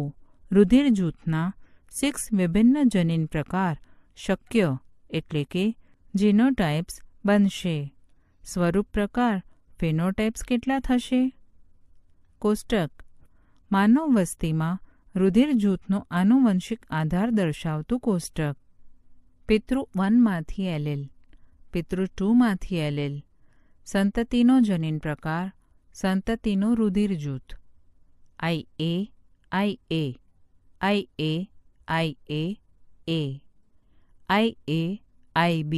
રુધિર જૂથના 6 વિભિન્ન જનીન પ્રકાર શક્ય એટલે કે જીનોટાઇપ્સ બનશે. સ્વરૂપ પ્રકાર ફેનોટાઇપ્સ કેટલા થશે? કોષ્ટક. માનવ વસ્તીમાં રુધિર જૂથનો આનુવંશિક આધાર દર્શાવતું કોષ્ટક. પિતૃ 1 માંથી એલીલ, પિતૃ 2 માંથી એલીલ, સંતતિનો જનીન પ્રકાર, સંતતિનું રુધિર જૂથ. IA, IA, IA, IA, A, IA, IB,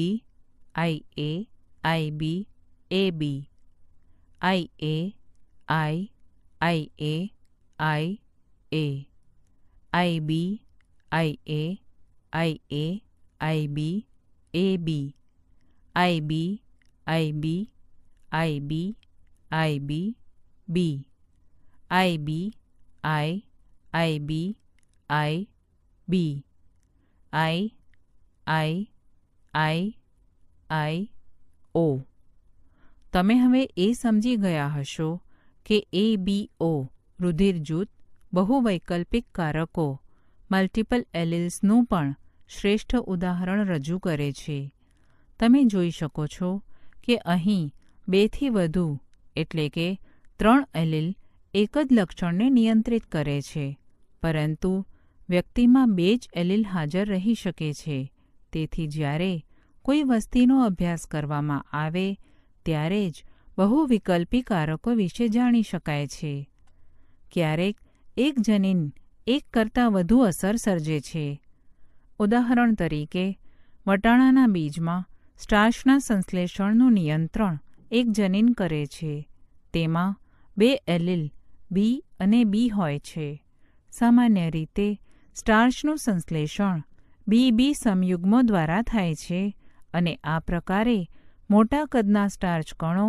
IA, IB, AB, IA, IA, IA, IB, IA, IA, IB, AB, IB, IB, IB, IB, B, IB, I, IB, I, B, I, O. તમે હવે એ સમજી ગયા હશો કે ABO રુધિર જૂથ બહુવૈકલ્પિક કારકો multiple એલિલ્સનું પણ શ્રેષ્ઠ ઉદાહરણ રજૂ કરે છે. તમે જોઈ શકો છો કે અહીં 2 થી વધુ એટલે કે 3 એલિલ એક જ લક્ષણને નિયંત્રિત કરે છે, પરંતુ વ્યક્તિમાં 2 જ એલિલ હાજર રહી શકે છે. તેથી જ્યારે કોઈ વસ્તીનો અભ્યાસ કરવામાં આવે ત્યારે જ બહુવિકલ્પી કારકો વિશે જાણી શકાય છે. ક્યારેક એક જનીન એક કરતાં વધુ અસર સર્જે છે. ઉદાહરણ તરીકે, વટાણાના બીજમાં સ્ટાર્ચના સંશ્લેષણનું નિયંત્રણ એક જનીન કરે છે. તેમાં 2 એલિલ B અને B હોય છે. સામાન્ય રીતે સ્ટાર્ચનું સંશ્લેષણ BB સમયુગ્મો દ્વારા થાય છે અને આ પ્રકારે મોટા કદના સ્ટાર્ચ કણો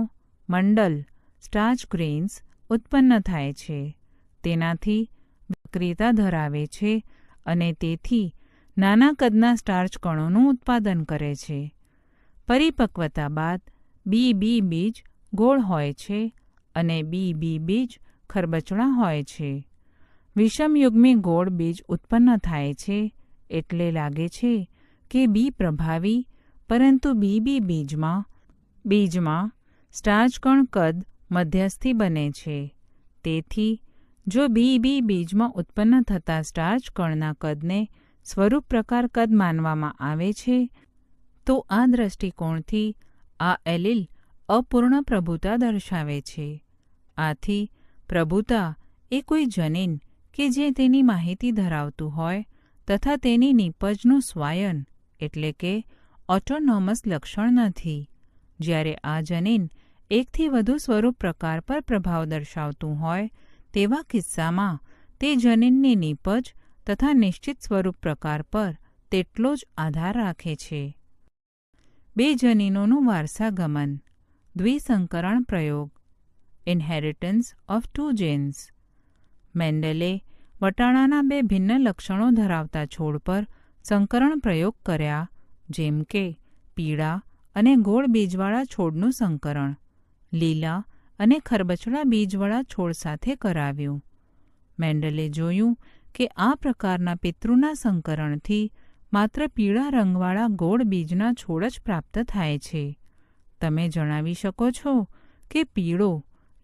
મંડલ સ્ટાર્ચ ગ્રેન્સ ઉત્પન્ન થાય છે. તેનાથી વક્રીતા ધરાવે છે અને તેથી નાના કદના સ્ટાર્ચ કણોનું ઉત્પાદન કરે છે. પરિપક્વતા બાદ BB બીજ ગોળ હોય છે અને BB બીજ ખરબચડા હોય છે. વિષમયુગ્મી ગોળ બીજ ઉત્પન્ન થાય છે એટલે લાગે છે કે બી પ્રભાવી, પરંતુ BB બીજમાં સ્ટાર્ચકણ કદ મધ્યસ્થી બને છે. તેથી જો BB બીજમાં ઉત્પન્ન થતા સ્ટાર્ચ કણના કદને સ્વરૂપ પ્રકાર કદ માનવામાં આવે છે, તો આ દૃષ્ટિકોણથી આ એલિલ અપૂર્ણ પ્રભુતા દર્શાવે છે. આથી પ્રભુતા એ કોઈ જનીન કે જે તેની માહિતી ધરાવતું હોય તથા તેની નીપજનું સ્વાયન એટલે કે ઓટોનોમસ લક્ષણ નથી. જ્યારે આ જનીન એકથી વધુ સ્વરૂપ પ્રકાર પર પ્રભાવ દર્શાવતું હોય તેવા કિસ્સામાં તે જનીનની નીપજ તથા નિશ્ચિત સ્વરૂપ પ્રકાર પર તેટલો જ આધાર રાખે છે. 2 જનીનોનું વારસાગમન, દ્વિસંકરણ પ્રયોગ, ઇન્હેરિટન્સ ઓફ 2 જીન્સ. મેન્ડલે વટાણાના 2 ભિન્ન લક્ષણો ધરાવતા છોડ પર સંકરણ પ્રયોગ કર્યા, જેમ કે પીળા અને ગોળ બીજવાળા છોડનું સંકરણ લીલા અને ખરબચડા બીજવાળા છોડ સાથે કરાવ્યું. મેન્ડલે જોયું કે આ પ્રકારના પિતૃના સંકરણથી માત્ર પીળા રંગવાળા ગોળ બીજના છોડ જ પ્રાપ્ત થાય છે. તમે જણાવી શકો છો કે પીળો,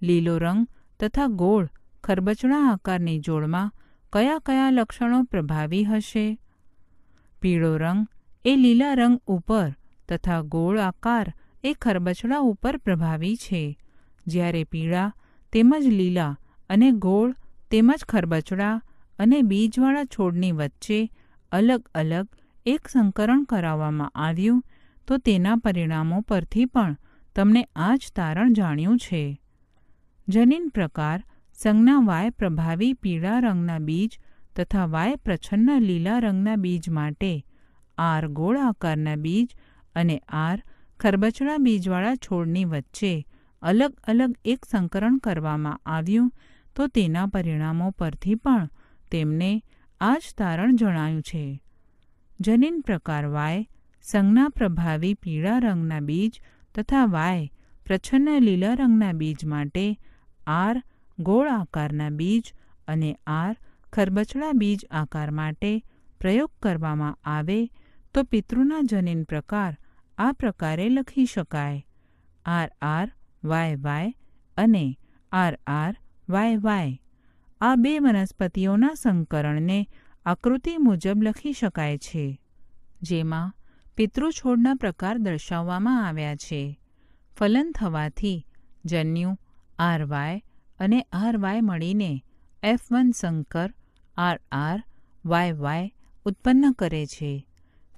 લીલો રંગ તથા ગોળ ખરબચડા આકારની જોડમાં કયા કયા લક્ષણો પ્રભાવી હશે? પીળો રંગ એ લીલા રંગ ઉપર તથા ગોળ આકાર એ ખરબચડા ઉપર પ્રભાવી છે, જ્યારે પીળા તેમજ લીલા અને ગોળ તેમજ ખરબચડા અને બીજવાળા છોડની વચ્ચે અલગ અલગ એક સંકરણ કરાવવામાં આવ્યું તો તેના પરિણામો પરથી પણ તમને આ જ તારણ જાણ્યું છે. જનીન પ્રકાર સંજ્ઞા Y પ્રભાવી પીળા રંગના બીજ તથા Y પ્રચ્છન્ન લીલા રંગના બીજ માટે R ગોળ આકારના બીજ અને R ખરબચડા બીજવાળા છોડની વચ્ચે અલગ અલગ એક સંકરણ કરવામાં આવ્યું તો તેના પરિણામો પરથી પણ તેમને આ જ તારણ જણાયું છે. જનીન પ્રકાર Y સંજ્ઞા પ્રભાવી પીળા રંગના બીજ તથા Y પ્રચ્છન્ન લીલા રંગના બીજ માટે R ગોળ આકારના બીજ અને R ખરબચડા બીજ આકાર માટે પ્રયોગ કરવામાં આવે તો પિતૃના જનીન પ્રકાર આ પ્રકારે લખી શકાય: RR YY અને RRYY. આ 2 વનસ્પતિઓના સંકરણને આકૃતિ મુજબ લખી શકાય છે, જેમાં પિતૃ છોડના પ્રકાર દર્શાવવામાં આવ્યા છે. ફલન થવાથી જન્યુ RY અને RY મળીને F1 સંકર RR YY ઉત્પન્ન કરે છે.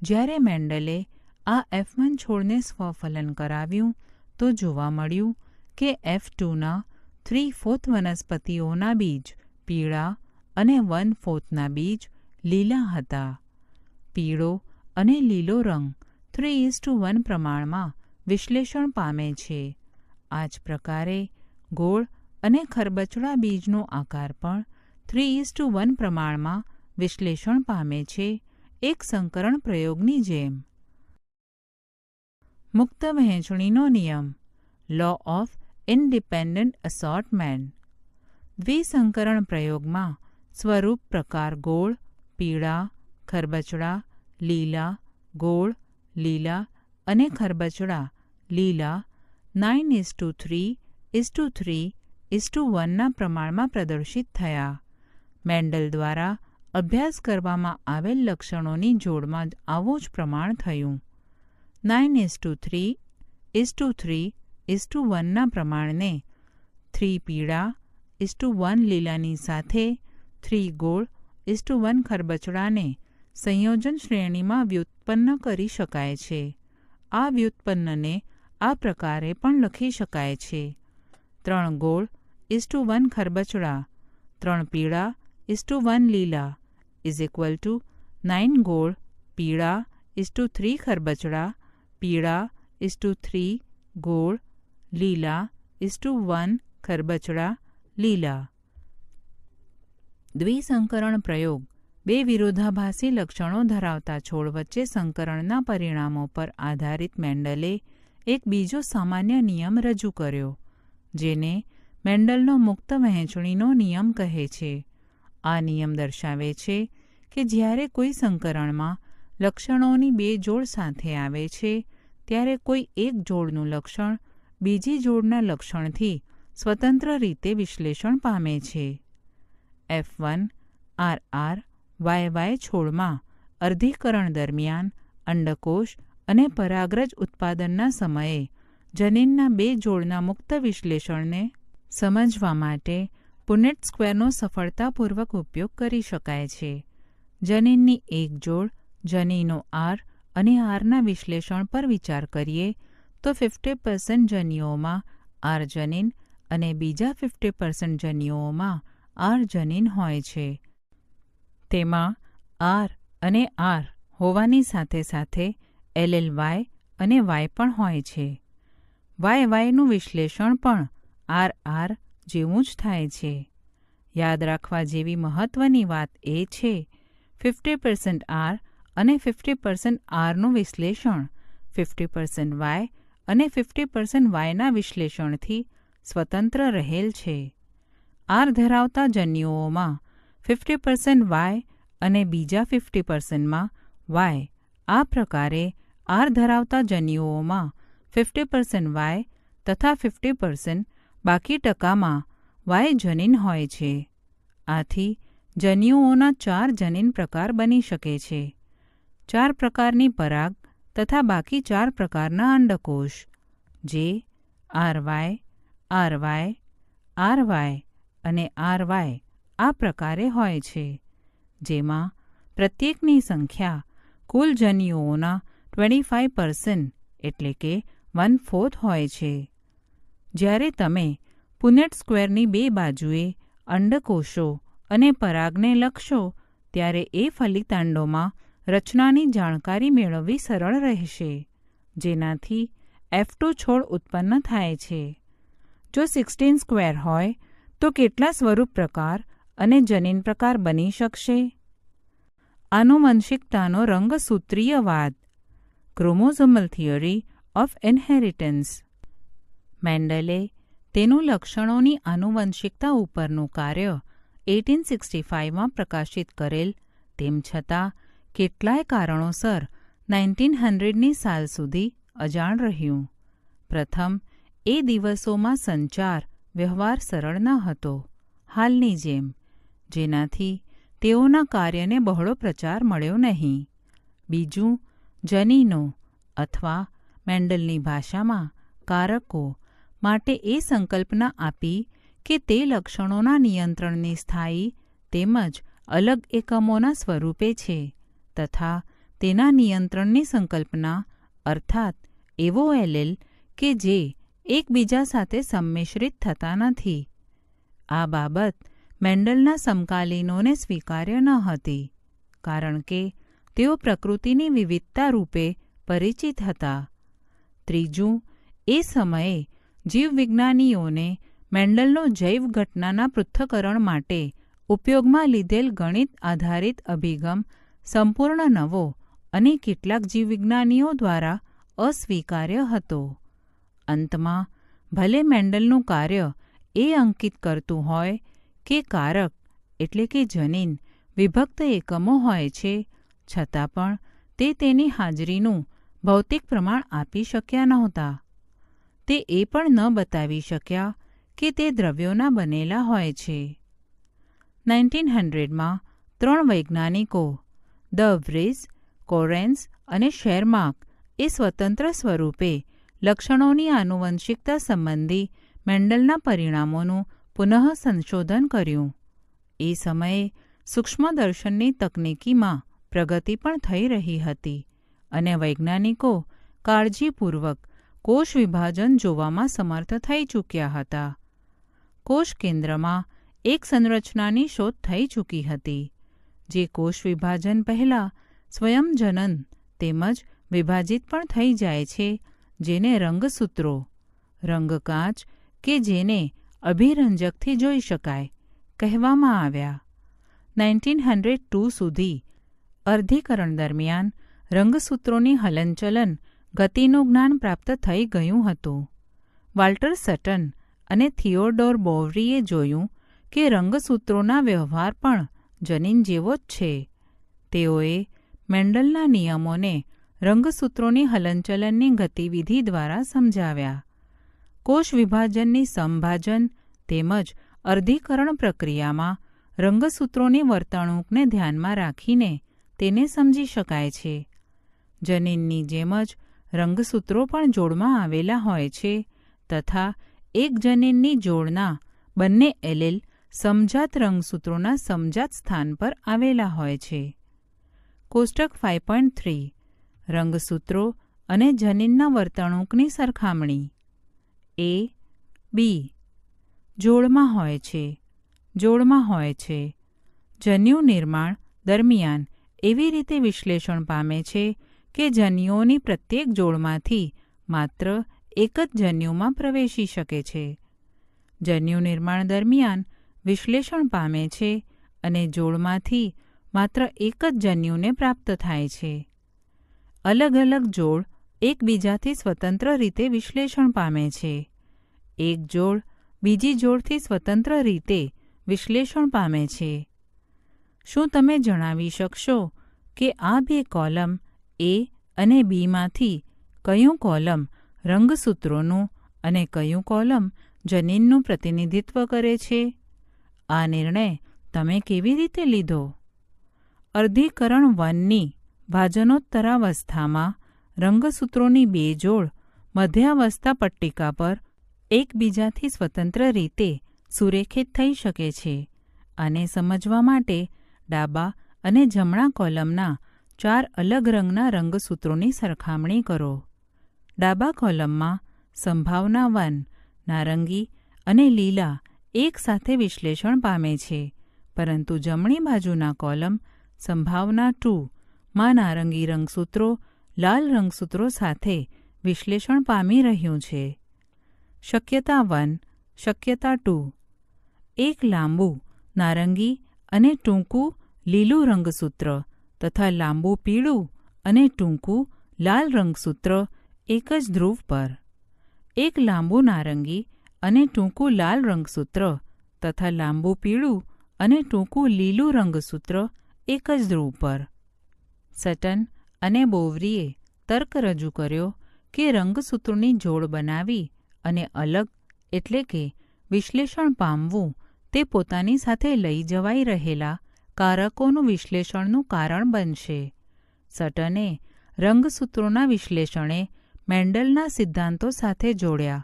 જ્યારે મેન્ડલે આ F1 છોડને સ્વફલન કરાવ્યું તો જોવા મળ્યું કે F2ના 3/4 વનસ્પતિઓના બીજ પીળા અને 1/4ના બીજ લીલા હતા. પીળો અને લીલો રંગ 3:1 પ્રમાણમાં વિશ્લેષણ પામે છે. આ જ પ્રકારે ગોળ અને ખરબચડા બીજનો આકાર પણ 3:1 પ્રમાણમાં વિશ્લેષણ પામે છે, એક સંકરણ પ્રયોગની જેમ. મુક્ત વહેંચણીનો નિયમ લો ઓફ ઇન્ડિપેન્ડન્ટ અસોર્ટમેન્ટ. દ્વિસંકરણ પ્રયોગમાં સ્વરૂપ પ્રકાર ગોળ, પીળા, ખરબચડા, લીલા, ગોળ, લીલા અને ખરબચડા, લીલા 9:3:3:1ના પ્રમાણમાં પ્રદર્શિત થયા. મેન્ડલ દ્વારા અભ્યાસ કરવામાં આવેલ લક્ષણોની જોડમાં આવું જ પ્રમાણ થયું. 9:3:3:1ના પ્રમાણને 3 પીળા 1 લીલાની સાથે 3 ગોળ 1 ખરબચડાને સંયોજન શ્રેણીમાં વ્યુત્પન્ન કરી શકાય છે. આ વ્યુત્પન્નને આ પ્રકારે પણ લખી શકાય છે: 3 ગોળ 1 ખરબચડા 3 પીળા 1 લીલા = 9 ગોળ પીળા 3 ખરબચડા પીળા 3 ગોળ લીલા 1 ખરબચડા લીલા. દ્વિસંકરણ પ્રયોગ બે વિરોધાભાસી લક્ષણો ધરાવતા છોડ વચ્ચે સંકરણના પરિણામો પર આધારિત મેન્ડલે એક બીજો સામાન્ય નિયમ રજૂ કર્યો, જેને મેન્ડલનો મુક્ત વહેંચણીનો નિયમ કહે છે. આ નિયમ દર્શાવે છે કે જ્યારે કોઈ સંકરણમાં લક્ષણોની બે જોડ સાથે આવે છે, ત્યારે કોઈ એક જોડનું લક્ષણ બીજી જોડના લક્ષણથી સ્વતંત્ર રીતે વિશ્લેષણ પામે છે. F1 RR YY છોડમાં અર્ધીકરણ દરમિયાન અંડકોષ અને પરાગરજ ઉત્પાદનના સમયે જનીનના બે જોડના મુક્ત વિશ્લેષણને સમજવા માટે પુનેટ સ્ક્વેરનો સફળતાપૂર્વક ઉપયોગ કરી શકાય છે. જનીનની એક જોડ જનીનો R અને Rના વિશ્લેષણ પર વિચાર કરીએ તો 50% જનીઓમાં R જનીન અને બીજા 50% જનીઓમાં R જનીન હોય છે. તેમાં R અને R હોવાની સાથે સાથે LLY અને Y પણ હોય છે. YYનું વિશ્લેષણ પણ RR જેવું જ થાય છે. યાદ રાખવા જેવી મહત્વની વાત એ છે 50% R અને 50% Rનું વિશ્લેષણ 50% Y અને 50% Yના વિશ્લેષણથી સ્વતંત્ર રહેલ છે. R ધરાવતા જન્યુઓમાં 50% Y અને બીજા 50%માં Y. આ પ્રકારે R ધરાવતા જન્યુઓમાં 50% Y તથા 50% બાકી ટકામાં Y જનીન હોય છે. આથી જન્યુઓના 4 જનીન પ્રકાર બની શકે છે. 4 પ્રકારની પરાગ તથા બાકી 4 પ્રકારના અંડકોષ, જે RY, RY, RY અને RY આ પ્રકારે હોય છે, જેમાં પ્રત્યેકની સંખ્યા કુલ જન્યુઓના 25% એટલે કે 1/4 હોય છે. જ્યારે તમે પુનેટ સ્ક્વેરની બે બાજુએ અંડકોષો અને પરાગને લખશો ત્યારે એ ફલિતાંડોમાં રચનાની જાણકારી મેળવવી સરળ રહેશે, જેનાથી F2 છોડ ઉત્પન્ન થાય છે. જો 16 સ્ક્વેર હોય તો કેટલા સ્વરૂપ પ્રકાર અને જનીન પ્રકાર બની શકશે? આનુવંશિકતાનો રંગસૂત્રીયવાદ, ક્રોમોઝોમલ થિયરી ઓફ ઇનહેરિટન્સ. મેન્ડલે તેનું લક્ષણોની આનુવંશિકતા ઉપરનું કાર્ય 1865માં પ્રકાશિત કરેલ, તેમ છતાં કેટલાય કારણોસર 1900ની સાલ સુધી અજાણ રહ્યું. પ્રથમ, એ દિવસોમાં સંચાર વ્યવહાર સરળ ન હતો હાલની જેમ, જેનાથી તેઓના કાર્યને બહોળો પ્રચાર મળ્યો નહીં. બીજું, જનીનો અથવા મેન્ડલની ભાષામાં કારકો માટે એ સંકલ્પના આપી કે તે લક્ષણોના નિયંત્રણની સ્થાયી તેમજ અલગ એકમોના સ્વરૂપે છે તથા તેના નિયંત્રણની સંકલ્પના અર્થાત એવો એલેલ કે જે એકબીજા સાથે સંમિશ્રિત થતા નથી. આ બાબત મેન્ડલના સમકાલીનોને સ્વીકાર્ય ન હતી, કારણ કે તેઓ પ્રકૃતિની વિવિધતા રૂપે પરિચિત હતા. ત્રીજું, એ સમયે જીવવિજ્ઞાનીઓને મેન્ડલનો જૈવ ઘટનાના પૃથ્થકરણ માટે ઉપયોગમાં લીધેલ ગણિત આધારિત અભિગમ સંપૂર્ણ નવો અને કેટલાક જીવવિજ્ઞાનીઓ દ્વારા અસ્વીકાર્ય હતો. અંતમાં ભલે મેન્ડલનું કાર્ય એ અંકિત કરતું હોય કે કારક એટલે કે જનીન વિભક્ત એકમો હોય છે, છતાં પણ તે તેની હાજરીનું ભૌતિક પ્રમાણ આપી શક્યા નહોતા. તે એ પણ ન બતાવી શક્યા કે તે દ્રવ્યોના બનેલા હોય છે. 1900માં 3 વૈજ્ઞાનિકો દ વ્રીસ, કોરેન્સ અને શેરમાર્ક એ સ્વતંત્ર સ્વરૂપે લક્ષણોની આનુવંશિકતા સંબંધી મેન્ડલના પરિણામોનું પુનઃ સંશોધન કર્યું. એ સમયે સૂક્ષ્મદર્શનની તકનીકીમાં પ્રગતિ પણ થઈ રહી હતી અને વૈજ્ઞાનિકો કાળજીપૂર્વક કોષ વિભાજન જોવામાં સમર્થ થઈ ચૂક્યા હતા. કોષ કેન્દ્રમાં એક સંરચનાની શોધ થઈ ચૂકી હતી, જે કોષ વિભાજન પહેલાં સ્વયંજનન તેમજ વિભાજિત પણ થઈ જાય છે, જેને રંગસૂત્રો, રંગકાચ કે જેને અભિરંજકથી જોઈ શકાય કહેવામાં આવ્યા. 1902 સુધી અર્ધીકરણ દરમિયાન રંગસૂત્રોની હલનચલન ગતિનું જ્ઞાન પ્રાપ્ત થઈ ગયું હતું. વાલ્ટર સટન અને થિયોડોર બોવરીએ જોયું કે રંગસૂત્રોના વ્યવહાર પણ જનીન જેવો જ છે. તેઓએ મેન્ડલના નિયમોને રંગસૂત્રોની હલનચલનની ગતિવિધિ દ્વારા સમજાવ્યા. કોષ વિભાજનની સમભાજન તેમજ અર્ધીકરણ પ્રક્રિયામાં રંગસૂત્રોની વર્તણૂકને ધ્યાનમાં રાખીને તેને સમજી શકાય છે. જનીનની જેમ જ રંગસૂત્રો પણ જોડમાં આવેલા હોય છે તથા એક જનીનની જોડના બંને એલેલ સમજાત રંગસૂત્રોના સમજાત સ્થાન પર આવેલા હોય છે. કોષ્ટક 5.3 રંગસૂત્રો અને જનીનના વર્તણૂકની સરખામણી. એ, બી જોડમાં હોય છે. જોડમાં હોય છે. જન્યુ નિર્માણ દરમિયાન એવી રીતે વિશ્લેષણ પામે છે કે જન્યુઓની પ્રત્યેક જોડમાંથી માત્ર એક જ જન્યુમાં પ્રવેશી શકે છે. જન્યુ નિર્માણ દરમિયાન વિશ્લેષણ પામે છે અને જોડમાંથી માત્ર એક જ જન્યુને પ્રાપ્ત થાય છે. અલગ અલગ જોડ એકબીજાથી સ્વતંત્ર રીતે વિશ્લેષણ પામે છે. એક જોડ બીજી જોડથી સ્વતંત્ર રીતે વિશ્લેષણ પામે છે. શું તમે જણાવી શકશો કે આ બે કોલમ એ અને બીમાંથી કયું કોલમ રંગસૂત્રોનું અને કયું કોલમ જનીનનું પ્રતિનિધિત્વ કરે છે? આ નિર્ણય તમે કેવી રીતે લીધો? અર્ધીકરણ 1ની ભાજનોત્તરાવસ્થામાં રંગસૂત્રોની બે જોડ મધ્યાવસ્થા પટ્ટિકા પર એકબીજાથી સ્વતંત્ર રીતે સુરેખિત થઈ શકે છે. આને સમજવા માટે ડાબા અને જમણા કોલમના 4 અલગ રંગના રંગસૂત્રોની સરખામણી કરો. ડાબા કોલમમાં સંભાવના 1 નારંગી અને લીલા એક સાથે વિશ્લેષણ પામે છે, પરંતુ જમણી બાજુના કોલમ સંભાવના 2 માં નારંગી રંગસૂત્રો લાલ રંગસૂત્રો સાથે વિશ્લેષણ પામી રહ્યું છે. શક્યતા 1, શક્યતા 2. એક લાંબુ નારંગી અને ટૂંકું લીલું રંગસૂત્ર તથા લાંબુ પીળું અને ટૂંકું લાલ રંગસૂત્ર એક જ ધ્રુવ પર. એક લાંબુ નારંગી અને ટૂંકું લાલ રંગસૂત્ર તથા લાંબુ પીળું અને ટૂંકું લીલું રંગસૂત્ર એક જ ધ્રુવ પર. સટન અને બોવરીએ તર્ક રજૂ કર્યો કે રંગસૂત્રોની જોડ બનાવી અને અલગ એટલે કે વિશ્લેષણ પામવું તે પોતાની સાથે લઈ જવાઈ રહેલા કારકોનું વિશ્લેષણનું કારણ બનશે. સટને રંગસૂત્રોના વિશ્લેષણે મેન્ડલના સિદ્ધાંતો સાથે જોડ્યા,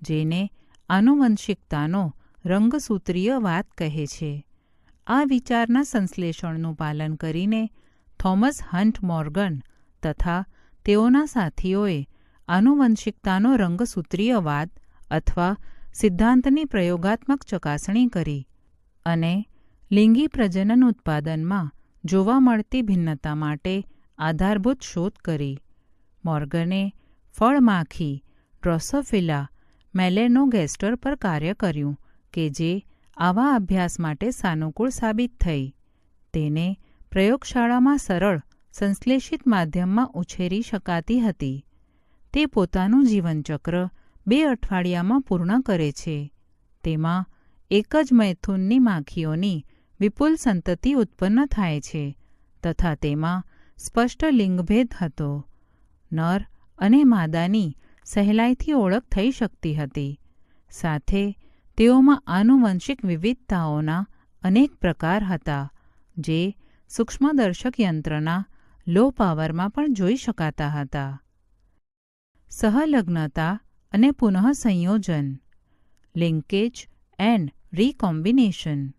જેને આનુવંશિકતાનો રંગસૂત્રીય વાત કહે છે. આ વિચારના સંશ્લેષણનું પાલન કરીને થોમસ હન્ટ મોર્ગન તથા તેઓના સાથીઓએ આનુવંશિકતાનો રંગસૂત્રીયવાદ અથવા સિદ્ધાંતની પ્રયોગાત્મક ચકાસણી કરી અને લિંગી પ્રજનન ઉત્પાદનમાં જોવા મળતી ભિન્નતા માટે આધારભૂત શોધ કરી. મોર્ગને ફળમાખી ડ્રોસોફિલા મેલેનોગેસ્ટર પર કાર્ય કર્યું કે જે આવા અભ્યાસ માટે સાનુકૂળ સાબિત થઈ. તેને પ્રયોગશાળામાં સરળ સંશ્લેષિત માધ્યમમાં ઉછેરી શકાતી હતી. તે પોતાનું જીવનચક્ર 2 અઠવાડિયામાં પૂર્ણ કરે છે. તેમાં એક જ મૈથુનની માખીઓની વિપુલ સંતતિ ઉત્પન્ન થાય છે તથા તેમાં સ્પષ્ટ લિંગભેદ હતો. નર અને માદાની સહેલાઈથી ઓળખ થઈ શકતી હતી. સાથે તેઓમાં આનુવંશિક વિવિધતાઓના અનેક પ્રકાર હતા, જે સૂક્ષ્મદર્શક યંત્રના લો પાવરમાં પણ જોઈ શકાતા હતા. સહલગ્નતા અને પુનઃસંયોજન, લિંકેજ એન્ડ રીકોમ્બિનેશન.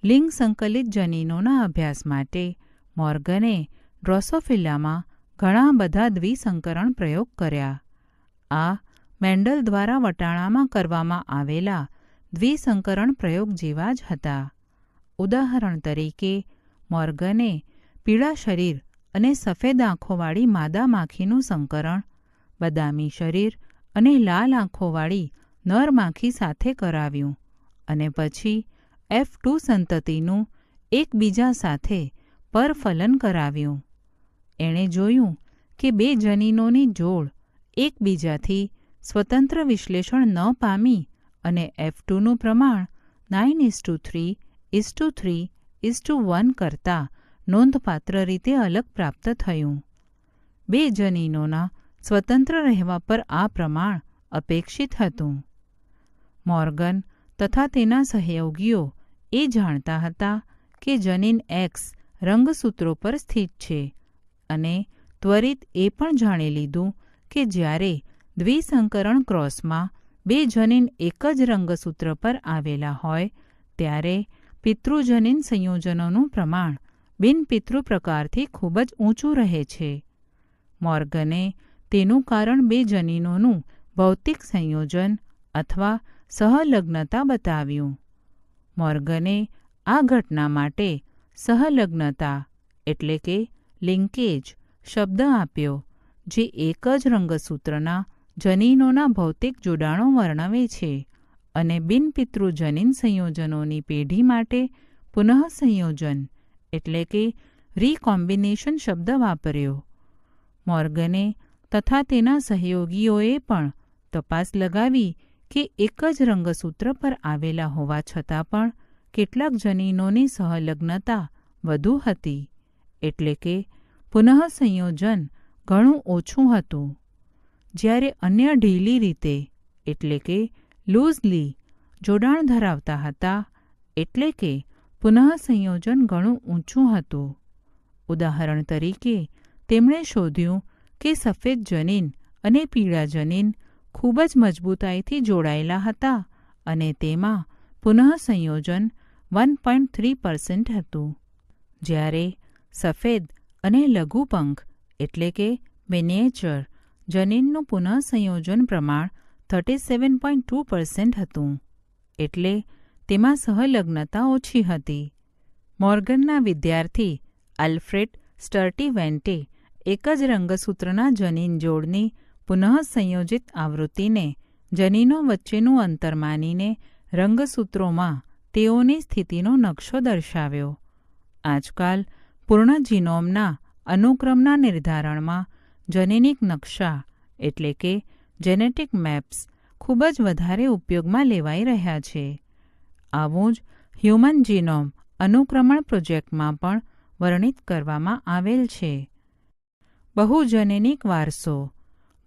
લિંગ સંકલિત જનીનોના અભ્યાસ માટે મોર્ગને ડ્રોસોફિલામાં ઘણા બધા દ્વિસંકરણ પ્રયોગ કર્યા. આ મેન્ડલ દ્વારા વટાણામાં કરવામાં આવેલા દ્વિસંકરણ પ્રયોગ જેવા જ હતા. ઉદાહરણ તરીકે, મોર્ગને પીળા શરીર અને સફેદ આંખોવાળી માદા માખીનું સંકરણ બદામી શરીર અને લાલ આંખોવાળી નર માખી સાથે કરાવ્યું અને પછી F2 સંતતિનું એકબીજા સાથે પરફલન કરાવ્યું. એણે જોયું કે 2 જનીનોની જોડ એકબીજાથી સ્વતંત્ર વિશ્લેષણ ન પામી અને F2નું પ્રમાણ 9:3:3:1 કરતાં નોંધપાત્ર રીતે અલગ પ્રાપ્ત થયું. 2 જનીનોના સ્વતંત્ર રહેવા પર આ પ્રમાણ અપેક્ષિત હતું. મોર્ગન તથા તેના સહયોગીઓ એ જાણતા હતા કે જનીન X રંગસૂત્રો પર સ્થિત છે અને ત્વરિત એ પણ જાણી લીધું કે જ્યારે દ્વિસંકરણ ક્રોસમાં 2 જનીન એક જ રંગસૂત્ર પર આવેલા હોય ત્યારે પિતૃજનીન સંયોજનોનું પ્રમાણ બિનપિતૃ પ્રકારથી ખૂબ જ ઊંચું રહે છે. મોર્ગને તેનું કારણ 2 જનીનોનું ભૌતિક સંયોજન અથવા સહલગ્નતા બતાવ્યું. મોર્ગને આ ઘટના માટે સહલગ્નતા એટલે કે લિંકેજ શબ્દ આપ્યો, જે એક જ રંગસૂત્રના જનીનોના ભૌતિક જોડાણો વર્ણવે છે, અને બિનપિતૃ જનીન સંયોજનોની પેઢી માટે પુનઃસંયોજન એટલે કે રીકોમ્બિનેશન શબ્દ વાપર્યો. મોર્ગને તથા તેના સહયોગીઓએ પણ તપાસ લગાવી કે એક જ રંગસૂત્ર પર આવેલા હોવા છતાં પણ કેટલાક જનીનોની સહલગ્નતા વધુ હતી, એટલે કે પુનઃસંયોજન ઘણું ઓછું હતું, જ્યારે અન્ય ઢીલી રીતે એટલે કે લૂઝલી જોડાણ ધરાવતા હતા, એટલે કે પુનઃસંયોજન ઘણું ઊંચું હતું. ઉદાહરણ તરીકે, તેમણે શોધ્યું કે સફેદ જનીન અને પીળા જનીન ખૂબ જ મજબૂતાઈથી જોડાયેલા હતા અને તેમાં પુનઃસંયોજન 1.3% હતું, જ્યારે સફેદ અને લઘુપંખ એટલે કે મિનિએચર જનીનનું પુનઃસંયોજન પ્રમાણ 37.2% હતું, એટલે તેમાં સહલગ્નતા ઓછી હતી. મોર્ગનના વિદ્યાર્થી આલ્ફ્રેડ સ્ટર્ટીવેન્ટે એક જ રંગસૂત્રના જનીન જોડની પુનઃસંયોજિત આવૃત્તિને જનીનો વચ્ચેનું અંતર માનીને રંગસૂત્રોમાં તેઓની સ્થિતિનો નકશો દર્શાવ્યો. આજકાલ પૂર્ણ જીનોમના અનુક્રમના નિર્ધારણમાં જનીનિક નકશા એટલે કે જેનેટિક મેપ્સ ખૂબ જ વધારે ઉપયોગમાં લેવાઈ રહ્યા છે. આવું જ હ્યુમન જીનોમ અનુક્રમણ પ્રોજેક્ટમાં પણ વર્ણિત કરવામાં આવેલ છે. બહુજનીનિક વારસો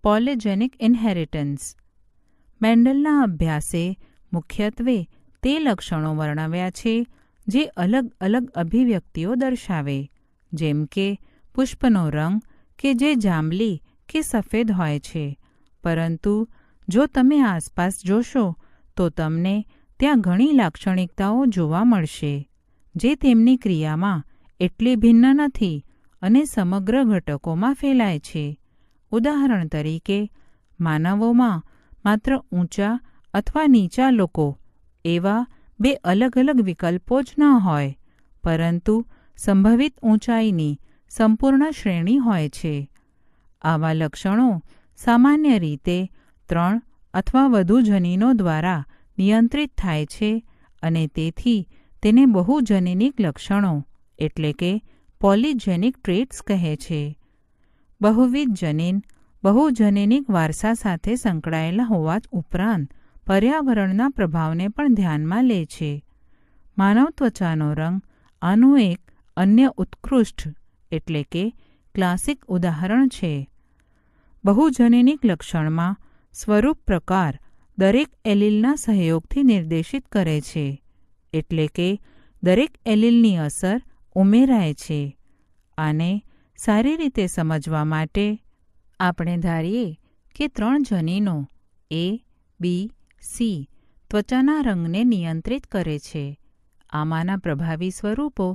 પોલિજેનિક ઇન્હેરિટન્સ. મેન્ડલના અભ્યાસે મુખ્યત્વે તે લક્ષણો વર્ણવ્યા છે જે અલગ અલગ અભિવ્યક્તિઓ દર્શાવે, જેમ કે પુષ્પનો રંગ કે જે જાંબલી કે સફેદ હોય છે, પરંતુ જો તમે આસપાસ જોશો તો તમને ત્યાં ઘણી લાક્ષણિકતાઓ જોવા મળશે જે તેમની ક્રિયામાં એટલી ભિન્ન નથી અને સમગ્ર ઘટકોમાં ફેલાય છે. ઉદાહરણ તરીકે, માનવોમાં માત્ર ઊંચા અથવા નીચા લોકો એવા બે અલગ અલગ વિકલ્પો જ ન હોય, પરંતુ સંભવિત ઊંચાઈની સંપૂર્ણ શ્રેણી હોય છે. આવા લક્ષણો સામાન્ય રીતે 3 અથવા વધુ જનીનો દ્વારા નિયંત્રિત થાય છે અને તેથી તેને બહુજનીનિક લક્ષણો એટલે કે પોલીજેનિક ટ્રેટ્સ કહે છે. બહુવિધ જનીન બહુજનીનિક વારસા સાથે સંકળાયેલા હોવા ઉપરાંત પર્યાવરણના પ્રભાવને પણ ધ્યાનમાં લે છે. માનવ ત્વચાનો રંગ આનું એક અન્ય ઉત્કૃષ્ટ એટલે કે ક્લાસિક ઉદાહરણ છે. બહુજનીનિક લક્ષણમાં સ્વરૂપ પ્રકાર દરેક એલીલના સહયોગથી નિર્દેશિત કરે છે, એટલે કે દરેક એલીલની અસર ઉમેરાય છે. આને સારી રીતે સમજવા માટે આપણે ધારીએ કે 3 જનીનો A, B, C ત્વચાના રંગને નિયંત્રિત કરે છે. આમાંના પ્રભાવી સ્વરૂપો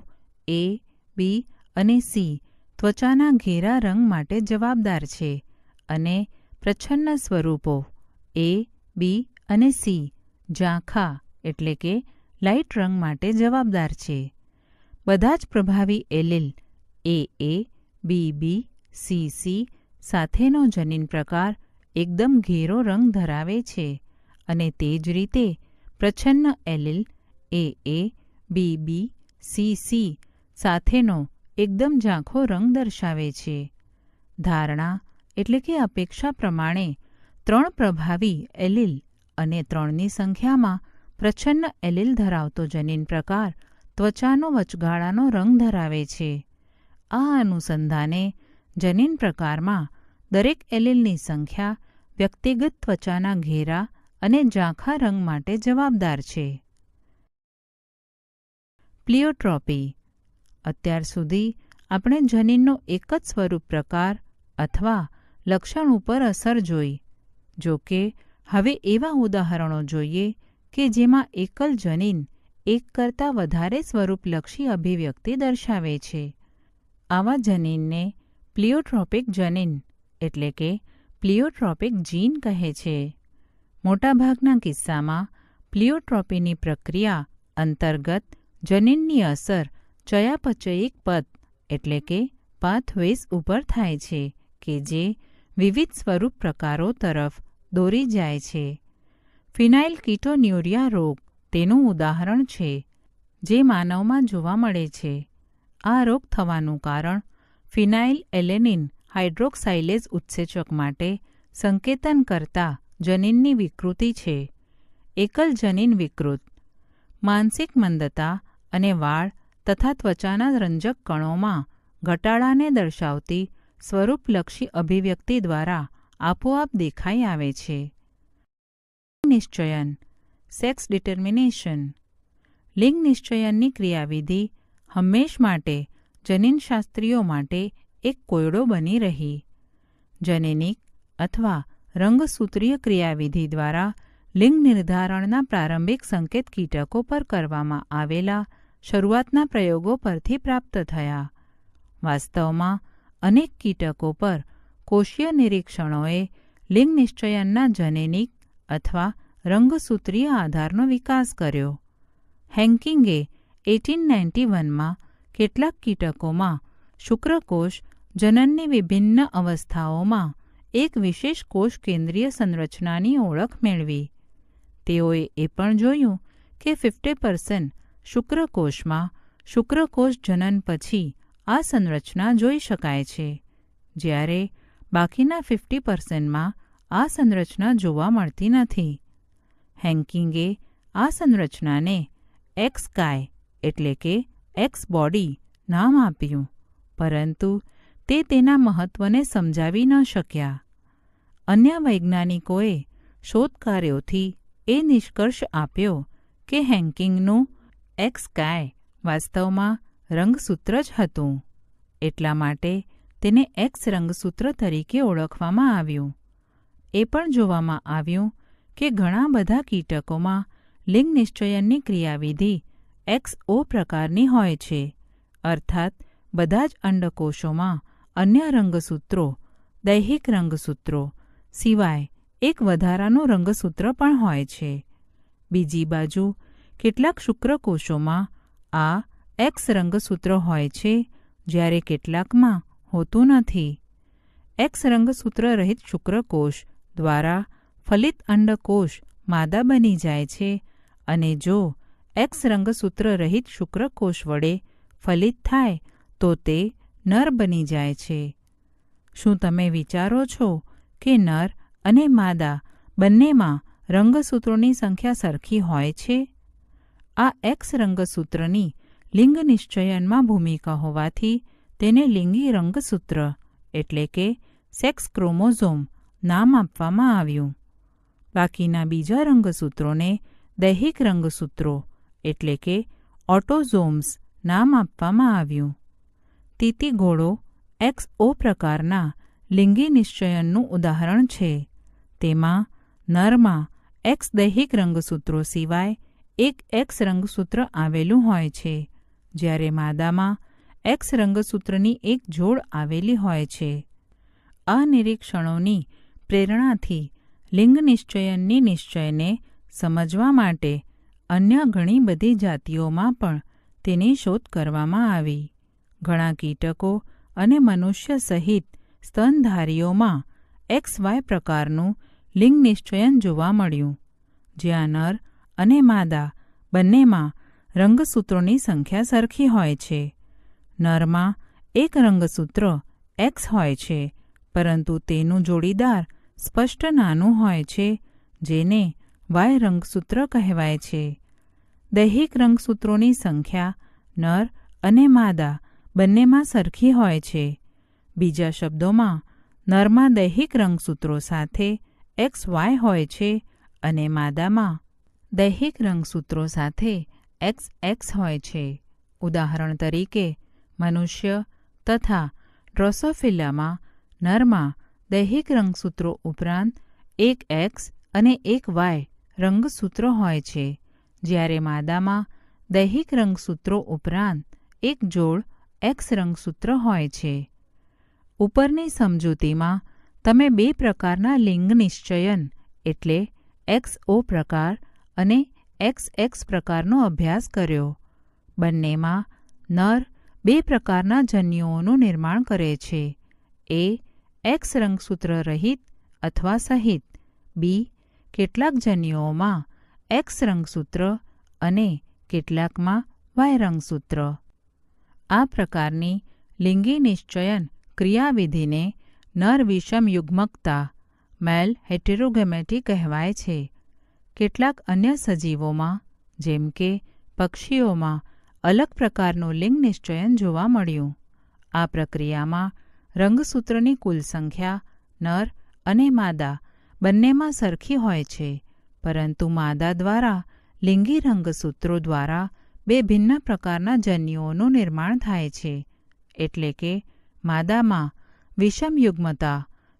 A, B અને C ત્વચાના ઘેરા રંગ માટે જવાબદાર છે અને પ્રચ્છન્ન સ્વરૂપો A, B અને C ઝાંખા એટલે કે લાઇટ રંગ માટે જવાબદાર છે. બધા જ પ્રભાવી એલીલ AA, BB, CC સાથેનો જનીન પ્રકાર એકદમ ઘેરો રંગ ધરાવે છે અને તે જ રીતે પ્રચ્છન્ન એલીલ AA, BB, CC સાથેનો એકદમ ઝાંખો રંગ દર્શાવે છે. ધારણા એટલે કે અપેક્ષા પ્રમાણે 3 પ્રભાવી એલીલ અને 3ની સંખ્યામાં પ્રચ્છન્ન એલીલ ધરાવતો જનીન પ્રકાર ત્વચાનો વચગાળાનો રંગ ધરાવે છે. આ અનુસંધાને જનીન પ્રકારમાં દરેક એલીલની સંખ્યા વ્યક્તિગત ત્વચાના ઘેરા અને ઝાંખા રંગ માટે જવાબદાર છે. પ્લિયોટ્રોપી. અત્યાર સુધી આપણે જનીનનો એક જ સ્વરૂપ પ્રકાર અથવા લક્ષણ ઉપર અસર જોઈ. જો કે હવે એવા ઉદાહરણો જોઈએ કે જેમાં એકલ જનીન એક કરતાં વધારે સ્વરૂપલક્ષી અભિવ્યક્તિ દર્શાવે છે. આવા જનીનને પ્લિયોટ્રોપિક જનીન એટલે કે પ્લિયોટ્રોપિક જીન કહે છે. મોટાભાગના કિસ્સામાં પ્લિયોટ્રોપીની પ્રક્રિયા અંતર્ગત જનીનની અસર ચયાપચયિક પથ એટલે કે પાથવેઝ ઉપર થાય છે કે જે વિવિધ સ્વરૂપ પ્રકારો તરફ દોરી જાય છે. ફિનાઇલ કીટોન્યુરિયા રોગ તેનું ઉદાહરણ છે, જે માનવમાં જોવા મળે છે. આ રોગ થવાનું કારણ ફિનાઇલ એલેનિન હાઇડ્રોક્સાઇલેઝ ઉત્સેચક માટે સંકેતન કરતા જનીનની વિકૃતિ છે. એકલ જનીન વિકૃત. માનસિક મંદતા અને વાળ તથા ત્વચાના રંજક કણોમાં ઘટાડાને દર્શાવતી સ્વરૂપલક્ષી અભિવ્યક્તિ દ્વારા આપોઆપ દેખાઈ આવે છે. નિશ્ચયન સેક્સ ડિટર્મિનેશન. લિંગ નિશ્ચયનની ક્રિયાવિધિ હંમેશ માટે જનીનશાસ્ત્રીઓ માટે એક કોયડો બની રહી. જનીનિક અથવા રંગસૂત્રીય ક્રિયાવિધિ દ્વારા લિંગ નિર્ધારણના પ્રારંભિક સંકેત કીટકો પર કરવામાં આવેલા શરૂઆતના પ્રયોગો પરથી પ્રાપ્ત થયા. વાસ્તવમાં અનેક કીટકો પર કોષીય નિરીક્ષણોએ લિંગ નિશ્ચયનના જનીનિક અથવા રંગસૂત્રીય આધારનો વિકાસ કર્યો. હેન્કિંગે 1891માં કેટલાક કીટકોમાં શુક્રકોષ જનનની વિભિન્ન અવસ્થાઓમાં એક વિશેષ કોષ કેન્દ્રીય સંરચનાની ઓળખ મેળવી. તેઓએ એ પણ જોયું કે 50% શુક્રકોષમાં શુક્રકોષ જનન પછી આ સંરચના જોઈ શકાય છે, જ્યારે બાકીના 50%માં આ સંરચના જોવા મળતી નથી. હેન્કિંગે આ સંરચનાને એક્સ-કાય એટલે કે એક્સ બોડી નામ આપ્યું, પરંતુ તે તેના મહત્ત્વને સમજાવી ન શક્યા. અન્ય વૈજ્ઞાનિકોએ શોધકાર્યોથી એ નિષ્કર્ષ આપ્યો કે હેન્કિંગનું એક્સ-કાય વાસ્તવમાં રંગસૂત્ર જ હતું. એટલા માટે તેને એક્સ રંગસૂત્ર તરીકે ઓળખવામાં આવ્યું. એ પણ જોવામાં આવ્યું કે ઘણા બધા કીટકોમાં લિંગ નિશ્ચયનની ક્રિયાવિધિ XO પ્રકારની હોય છે, અર્થાત બધા જ અંડકોષોમાં અન્ય રંગસૂત્રો, દૈહિક રંગસૂત્રો સિવાય એક વધારાનું રંગસૂત્ર પણ હોય છે. બીજી બાજુ કેટલાક શુક્રકોષોમાં આ X રંગસૂત્ર હોય છે, જ્યારે કેટલાકમાં હોતું નથી. X રંગસૂત્ર રહિત શુક્રકોષ દ્વારા ફલિત અંડકોષ માદા બની જાય છે, અને જો X રંગસૂત્ર રહિત શુક્રકોષ વડે ફલિત થાય તો તે નર બની જાય છે. શું તમે વિચારો છો કે નર અને માદા બંનેમાં રંગસૂત્રોની સંખ્યા સરખી હોય છે? આ X રંગસૂત્રની લિંગ નિશ્ચયનમાં ભૂમિકા હોવાથી તેને લિંગી રંગસૂત્ર એટલે કે સેક્સ ક્રોમોઝોમ નામ આપવામાં આવ્યું. બાકીના બીજા રંગસૂત્રોને દૈહિક રંગસૂત્રો એટલે કે ઓટોઝોમ્સ નામ આપવામાં આવ્યું. તીતીઘોડો XO પ્રકારના લિંગી નિશ્ચયનનું ઉદાહરણ છે. તેમાં નરમાં X દૈહિક રંગસૂત્રો સિવાય એક X રંગસૂત્ર આવેલું હોય છે, જ્યારે માદામાં X રંગસૂત્રની એક જોડ આવેલી હોય છે. આ નિરીક્ષણોની પ્રેરણાથી લિંગ નિશ્ચયનની નિશ્ચયને સમજવા માટે અન્ય ઘણી બધી જાતિઓમાં પણ તેની શોધ કરવામાં આવી. ઘણા કીટકો અને મનુષ્ય સહિત સ્તનધારીઓમાં XY પ્રકારનું લિંગ નિશ્ચયન જોવા મળ્યું, જ્યાં નર અને માદા બંનેમાં રંગસૂત્રોની સંખ્યા સરખી હોય છે. નરમાં એક રંગસૂત્ર X હોય છે, પરંતુ તેનું જોડીદાર સ્પષ્ટ નાનું હોય છે, જેને Y રંગસૂત્ર કહેવાય છે. દૈહિક રંગસૂત્રોની સંખ્યા નર અને માદા બંનેમાં સરખી હોય છે. બીજા શબ્દોમાં, નરમાં દૈહિક રંગસૂત્રો સાથે XY હોય છે અને માદામાં દૈહિક રંગસૂત્રો સાથે XX હોય છે. ઉદાહરણ તરીકે, મનુષ્ય તથા ડ્રોસોફિલામાં નરમાં દૈહિક રંગસૂત્રો ઉપરાંત એક X અને એક Y રંગસૂત્રો હોય છે, જ્યારે માદામાં દૈહિક રંગસૂત્રો ઉપરાંત એક જોડ X રંગસૂત્ર હોય છે. ઉપરની સમજૂતીમાં તમે બે પ્રકારના લિંગ નિશ્ચયન એટલે XO પ્રકાર અને XX પ્રકારનો અભ્યાસ કર્યો. બંનેમાં નર બે પ્રકારના જન્યુઓનું નિર્માણ કરે છે. A. X રંગસૂત્ર રહિત અથવા સહિત. B. કેટલાક જન્યુઓમાં X રંગસૂત્ર અને કેટલાકમાં Y રંગસૂત્ર. આ પ્રકારની લિંગી નિશ્ચયન ક્રિયાવિધિને નર વિષમ યુગ્મકતા મેલ હેટેરોગેમેટી કહેવાય છે. કેટલાક અન્ય સજીવોમાં જેમ કે પક્ષીઓમાં અલગ પ્રકારનું લિંગ નિશ્ચયન જોવા મળ્યું. આ પ્રક્રિયામાં રંગસૂત્રની કુલ સંખ્યા નર અને માદા બંનેમાં સરખી હોય છે, પરંતુ માદા દ્વારા લિંગી રંગસૂત્રો દ્વારા બે ભિન્ન પ્રકારના જન્યુઓનું નિર્માણ થાય છે. એટલે કે માદામાં વિષમ યુગ્મતા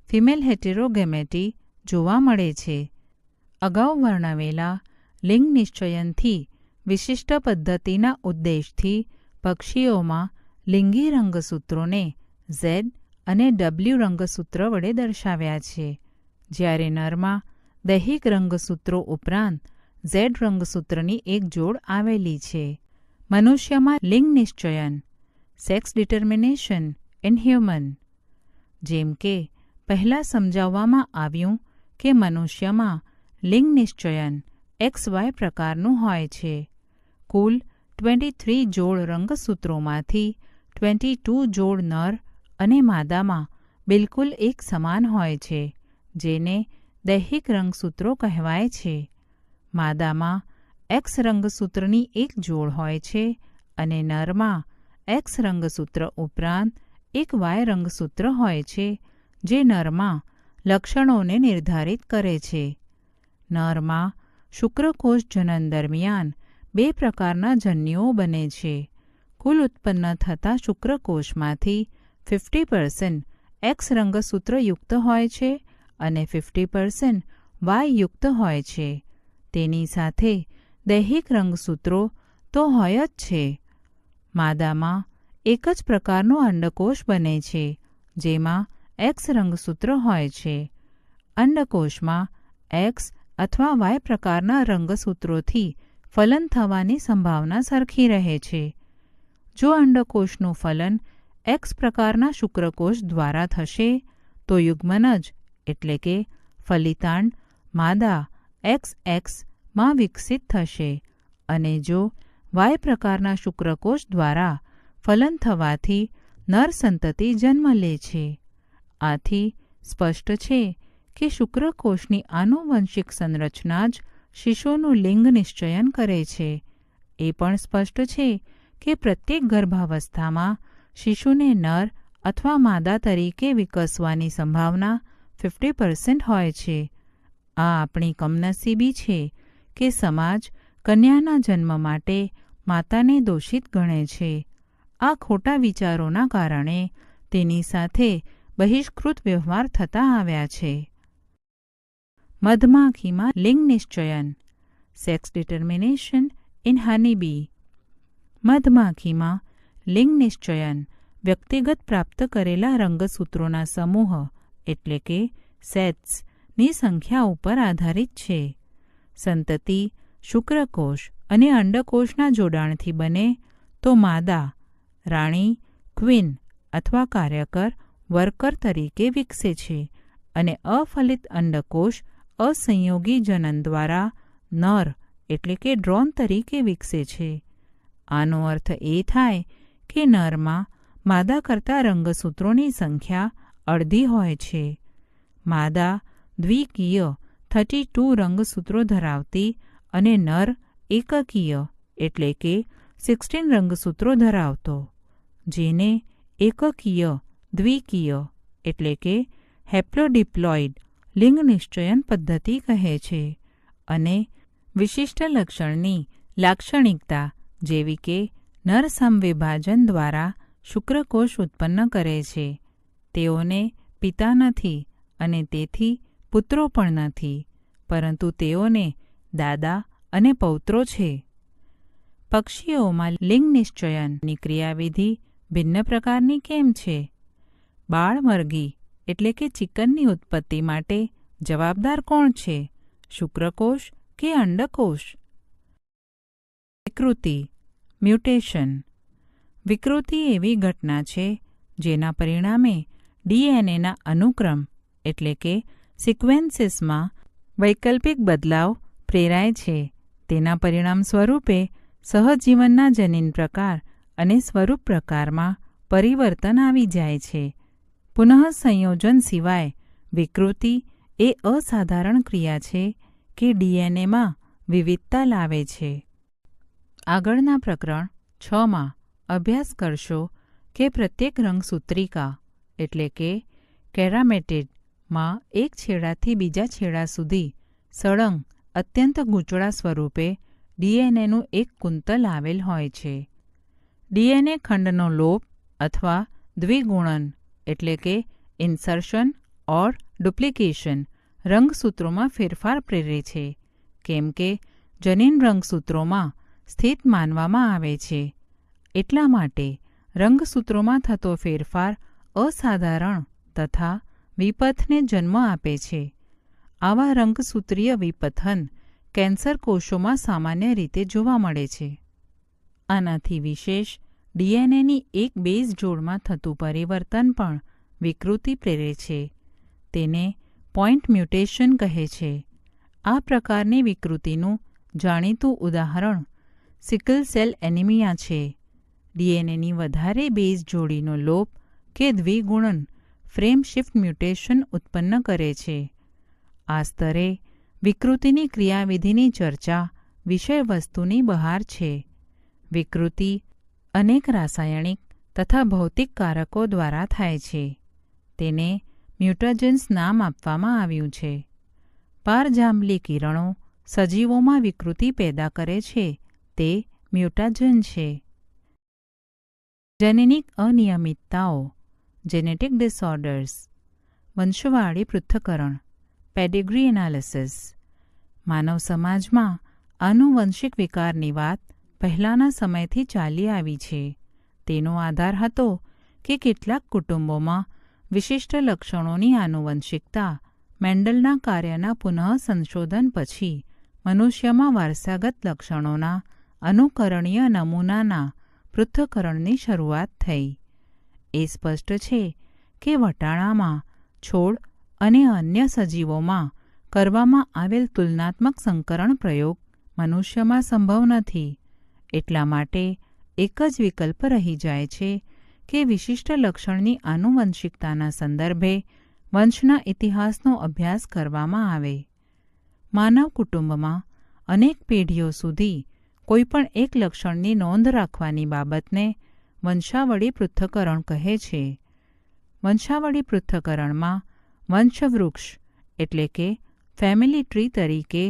ફિમેલ હેટેરોગેમેટી જોવા મળે છે. અગાઉ વર્ણવેલા લિંગ નિશ્ચયનથી વિશિષ્ટ પદ્ધતિના ઉદ્દેશથી પક્ષીઓમાં લિંગી રંગસૂત્રોને Z અને W રંગસૂત્ર વડે દર્શાવ્યા છે, જ્યારે નરમાં દૈહિક રંગસૂત્રો ઉપરાંત Z રંગસૂત્રની એક જોડ આવેલી છે. મનુષ્યમાં લિંગ નિશ્ચયન સેક્સ ડિટર્મિનેશન ઇન હ્યુમન. જેમ કે પહેલાં સમજાવવામાં આવ્યું કે મનુષ્યમાં લિંગ નિશ્ચયન XY પ્રકારનું હોય છે. કુલ 23 જોડ રંગસૂત્રોમાંથી 22 જોડ નર અને માદામાં બિલકુલ એક સમાન હોય છે, જેને દૈહિક રંગસૂત્રો કહેવાય છે. માદામાં X રંગસૂત્રની એક જોડ હોય છે અને નરમાં X રંગસૂત્ર ઉપરાંત એક Y રંગસૂત્ર હોય છે, જે નરમાં લક્ષણોને નિર્ધારિત કરે છે. નરમાં શુક્રકોષ જનન દરમિયાન બે પ્રકારના જન્યુઓ બને છે. કુલ ઉત્પન્ન થતા શુક્રકોષમાંથી 50% એક્સ રંગસૂત્રયુક્ત હોય છે અને 50% વાયયુક્ત હોય છે. તેની સાથે દૈહિક રંગસૂત્રો તો હોય જ છે. માદામાં એક જ પ્રકારનો અંડકોષ બને છે, જેમાં એક્સ રંગસૂત્ર હોય છે. અંડકોષમાં એક્સ અથવા વાય પ્રકારના રંગસૂત્રોથી ફલન થવાની સંભાવના સરખી રહે છે. જો અંડકોષનું ફલન એક્સ પ્રકારના શુક્રકોષ દ્વારા થશે તો યુગ્મનજ એટલે કે ફલિતાંડ માદા XX માં વિકસિત થશે અને જો વાય પ્રકારના શુક્રકોષ દ્વારા ફલન થવાથી નર સંતતિ જન્મ લે છે. આથી સ્પષ્ટ છે કે શુક્રકોષની આનુવંશિક સંરચના જ શિશુનું લિંગ નિશ્ચયન કરે છે. એ પણ સ્પષ્ટ છે કે પ્રત્યેક ગર્ભાવસ્થામાં શિશુને નર અથવા માદા તરીકે વિકસવાની સંભાવના 50% હોય છે. આ આપણી કમનસીબી છે કે સમાજ કન્યાના જન્મ માટે માતાને દોષિત ગણે છે. આ ખોટા વિચારોના કારણે તેની સાથે બહિષ્કૃત વ્યવહાર થતા આવ્યા છે. મધમાખીમાં લિંગ નિશ્ચયન. Sex determination in honeybee. મધમાખીમાં લિંગ નિશ્ચયન વ્યક્તિગત પ્રાપ્ત કરેલા રંગસૂત્રોના સમૂહ એટલે કે સેટ્સની સંખ્યા ઉપર આધારિત છે. સંતતિ શુક્રકોષ અને અંડકોષના જોડાણથી બને તો માદા રાણી ક્વીન અથવા કાર્યકર વર્કર તરીકે વિકસે છે અને અફલિત અંડકોષ અસંયોગી જનન દ્વારા નર એટલે કે ડ્રોન તરીકે વિકસે છે. આનો અર્થ એ થાય કે નરમાં માદા કરતાં રંગસૂત્રોની સંખ્યા અડધી હોય છે. માદા દ્વિકીય 32 રંગસૂત્રો ધરાવતી અને નર એકકીય એટલે કે 16 રંગસૂત્રો ધરાવતો, જેને એકકીય દ્વિકીય એટલે કે હેપ્લોડિપ્લોઇડ લિંગ નિશ્ચયન પદ્ધતિ કહે છે. અને વિશિષ્ટ લક્ષણની લાક્ષણિકતા જેવી કે નર સમવિભાજન દ્વારા શુક્રકોષ ઉત્પન્ન કરે છે. તેઓને પિતા નથી અને તેથી પુત્રો પણ નથી, પરંતુ તેઓને દાદા અને પૌત્રો છે. પક્ષીઓમાં લિંગ નિશ્ચયનની ક્રિયાવિધિ ભિન્ન પ્રકારની કેમ છે? બાળમરઘી એટલે કે ચિકનની ઉત્પત્તિ માટે જવાબદાર કોણ છે, શુક્રકોષ કે અંડકોષ? વિકૃતિ મ્યુટેશન. વિકૃતિ એવી ઘટના છે જેના પરિણામે ડીએનએના અનુક્રમ એટલે કે સિક્વેન્સીસમાં વૈકલ્પિક બદલાવ પ્રેરાય છે. તેના પરિણામ સ્વરૂપે સહજીવનના જનીન પ્રકાર અને સ્વરૂપ પ્રકારમાં પરિવર્તન આવી જાય છે. પુનઃસંયોજન સિવાય વિકૃતિ એ અસાધારણ ક્રિયા છે કે ડીએનએમાં વિવિધતા લાવે છે. આગળના પ્રકરણ 6માં અભ્યાસ કરશો કે પ્રત્યેક રંગસૂત્રિકા એટલે કે કેરામેટિડમાં એક છેડાથી બીજા છેડા સુધી સળંગ અત્યંત ગૂંચળા સ્વરૂપે ડીએનએનું એક કુંતલ આવેલ હોય છે. ડીએનએ ખંડનો લોપ અથવા દ્વિગુણન એટલે કે ઇન્સર્શન ઓર ડુપ્લિકેશન રંગસૂત્રોમાં ફેરફાર પ્રેરે છે, કેમ કે જનીન રંગસૂત્રોમાં સ્થિત માનવામાં આવે છે. એટલા માટે રંગસૂત્રોમાં થતો ફેરફાર અસાધારણ તથા વિપથને જન્મ આપે છે. આવા રંગસૂત્રીય વિપથન કેન્સર કોષોમાં સામાન્ય રીતે જોવા મળે છે. આનાથી વિશેષ ડીએનએની એક બેઝ જોડમાં થતું પરિવર્તન પણ વિકૃતિ પ્રેરે છે. તેને પોઇન્ટ મ્યુટેશન કહે છે. આ પ્રકારની વિકૃતિનું જાણીતું ઉદાહરણ સિકલ સેલ એનિમિયા છે. ડીએનએની વધારે બેઝ જોડીનો લોપ કે દ્વિગુણન ફ્રેમ શિફ્ટ મ્યુટેશન ઉત્પન્ન કરે છે. આ સ્તરે વિકૃતિની ક્રિયાવિધિની ચર્ચા વિષયવસ્તુની બહાર છે. વિકૃતિ અનેક રાસાયણિક તથા ભૌતિક કારકો દ્વારા થાય છે. તેને મ્યુટાજન્સ નામ આપવામાં આવ્યું છે. પારજાંબલી કિરણો સજીવોમાં વિકૃતિ પેદા કરે છે તે મ્યુટાજન છે. જનનિક અનિયમિતતાઓ. Genetic disorders. વંશવાળી પૃથ્થકરણ, પેડિગ્રી એનાલિસિસ. માનવ સમાજમાં આનુવંશિક વિકારની વાત પહેલાંના સમયથી ચાલી આવી છે. તેનો આધાર હતો કે કેટલાક કુટુંબોમાં વિશિષ્ટ લક્ષણોની આનુવંશિકતા મેન્ડલના કાર્યના પુનઃ સંશોધન પછી મનુષ્યમાં વારસાગત લક્ષણોના અનુકરણીય નમૂનાના પૃથ્થકરણની શરૂઆત થઈ. એ સ્પષ્ટ છે કે વટાણામાં, છોડ અને અન્ય સજીવોમાં કરવામાં આવેલ તુલનાત્મક સંકરણ પ્રયોગ મનુષ્યમાં સંભવ નથી. એટલા માટે એક જ વિકલ્પ રહી જાય છે કે વિશિષ્ટ લક્ષણની આનુવંશિકતાના સંદર્ભે વંશના ઇતિહાસનો અભ્યાસ કરવામાં આવે. માનવ કુટુંબમાં અનેક પેઢીઓ સુધી કોઈપણ એક લક્ષણની નોંધ રાખવાની બાબતને વંશાવળી પૃથ્થકરણ કહે છે. વંશાવળી પૃથ્થકરણમાં વંશવૃક્ષ એટલે કે ફેમિલી ટ્રી તરીકે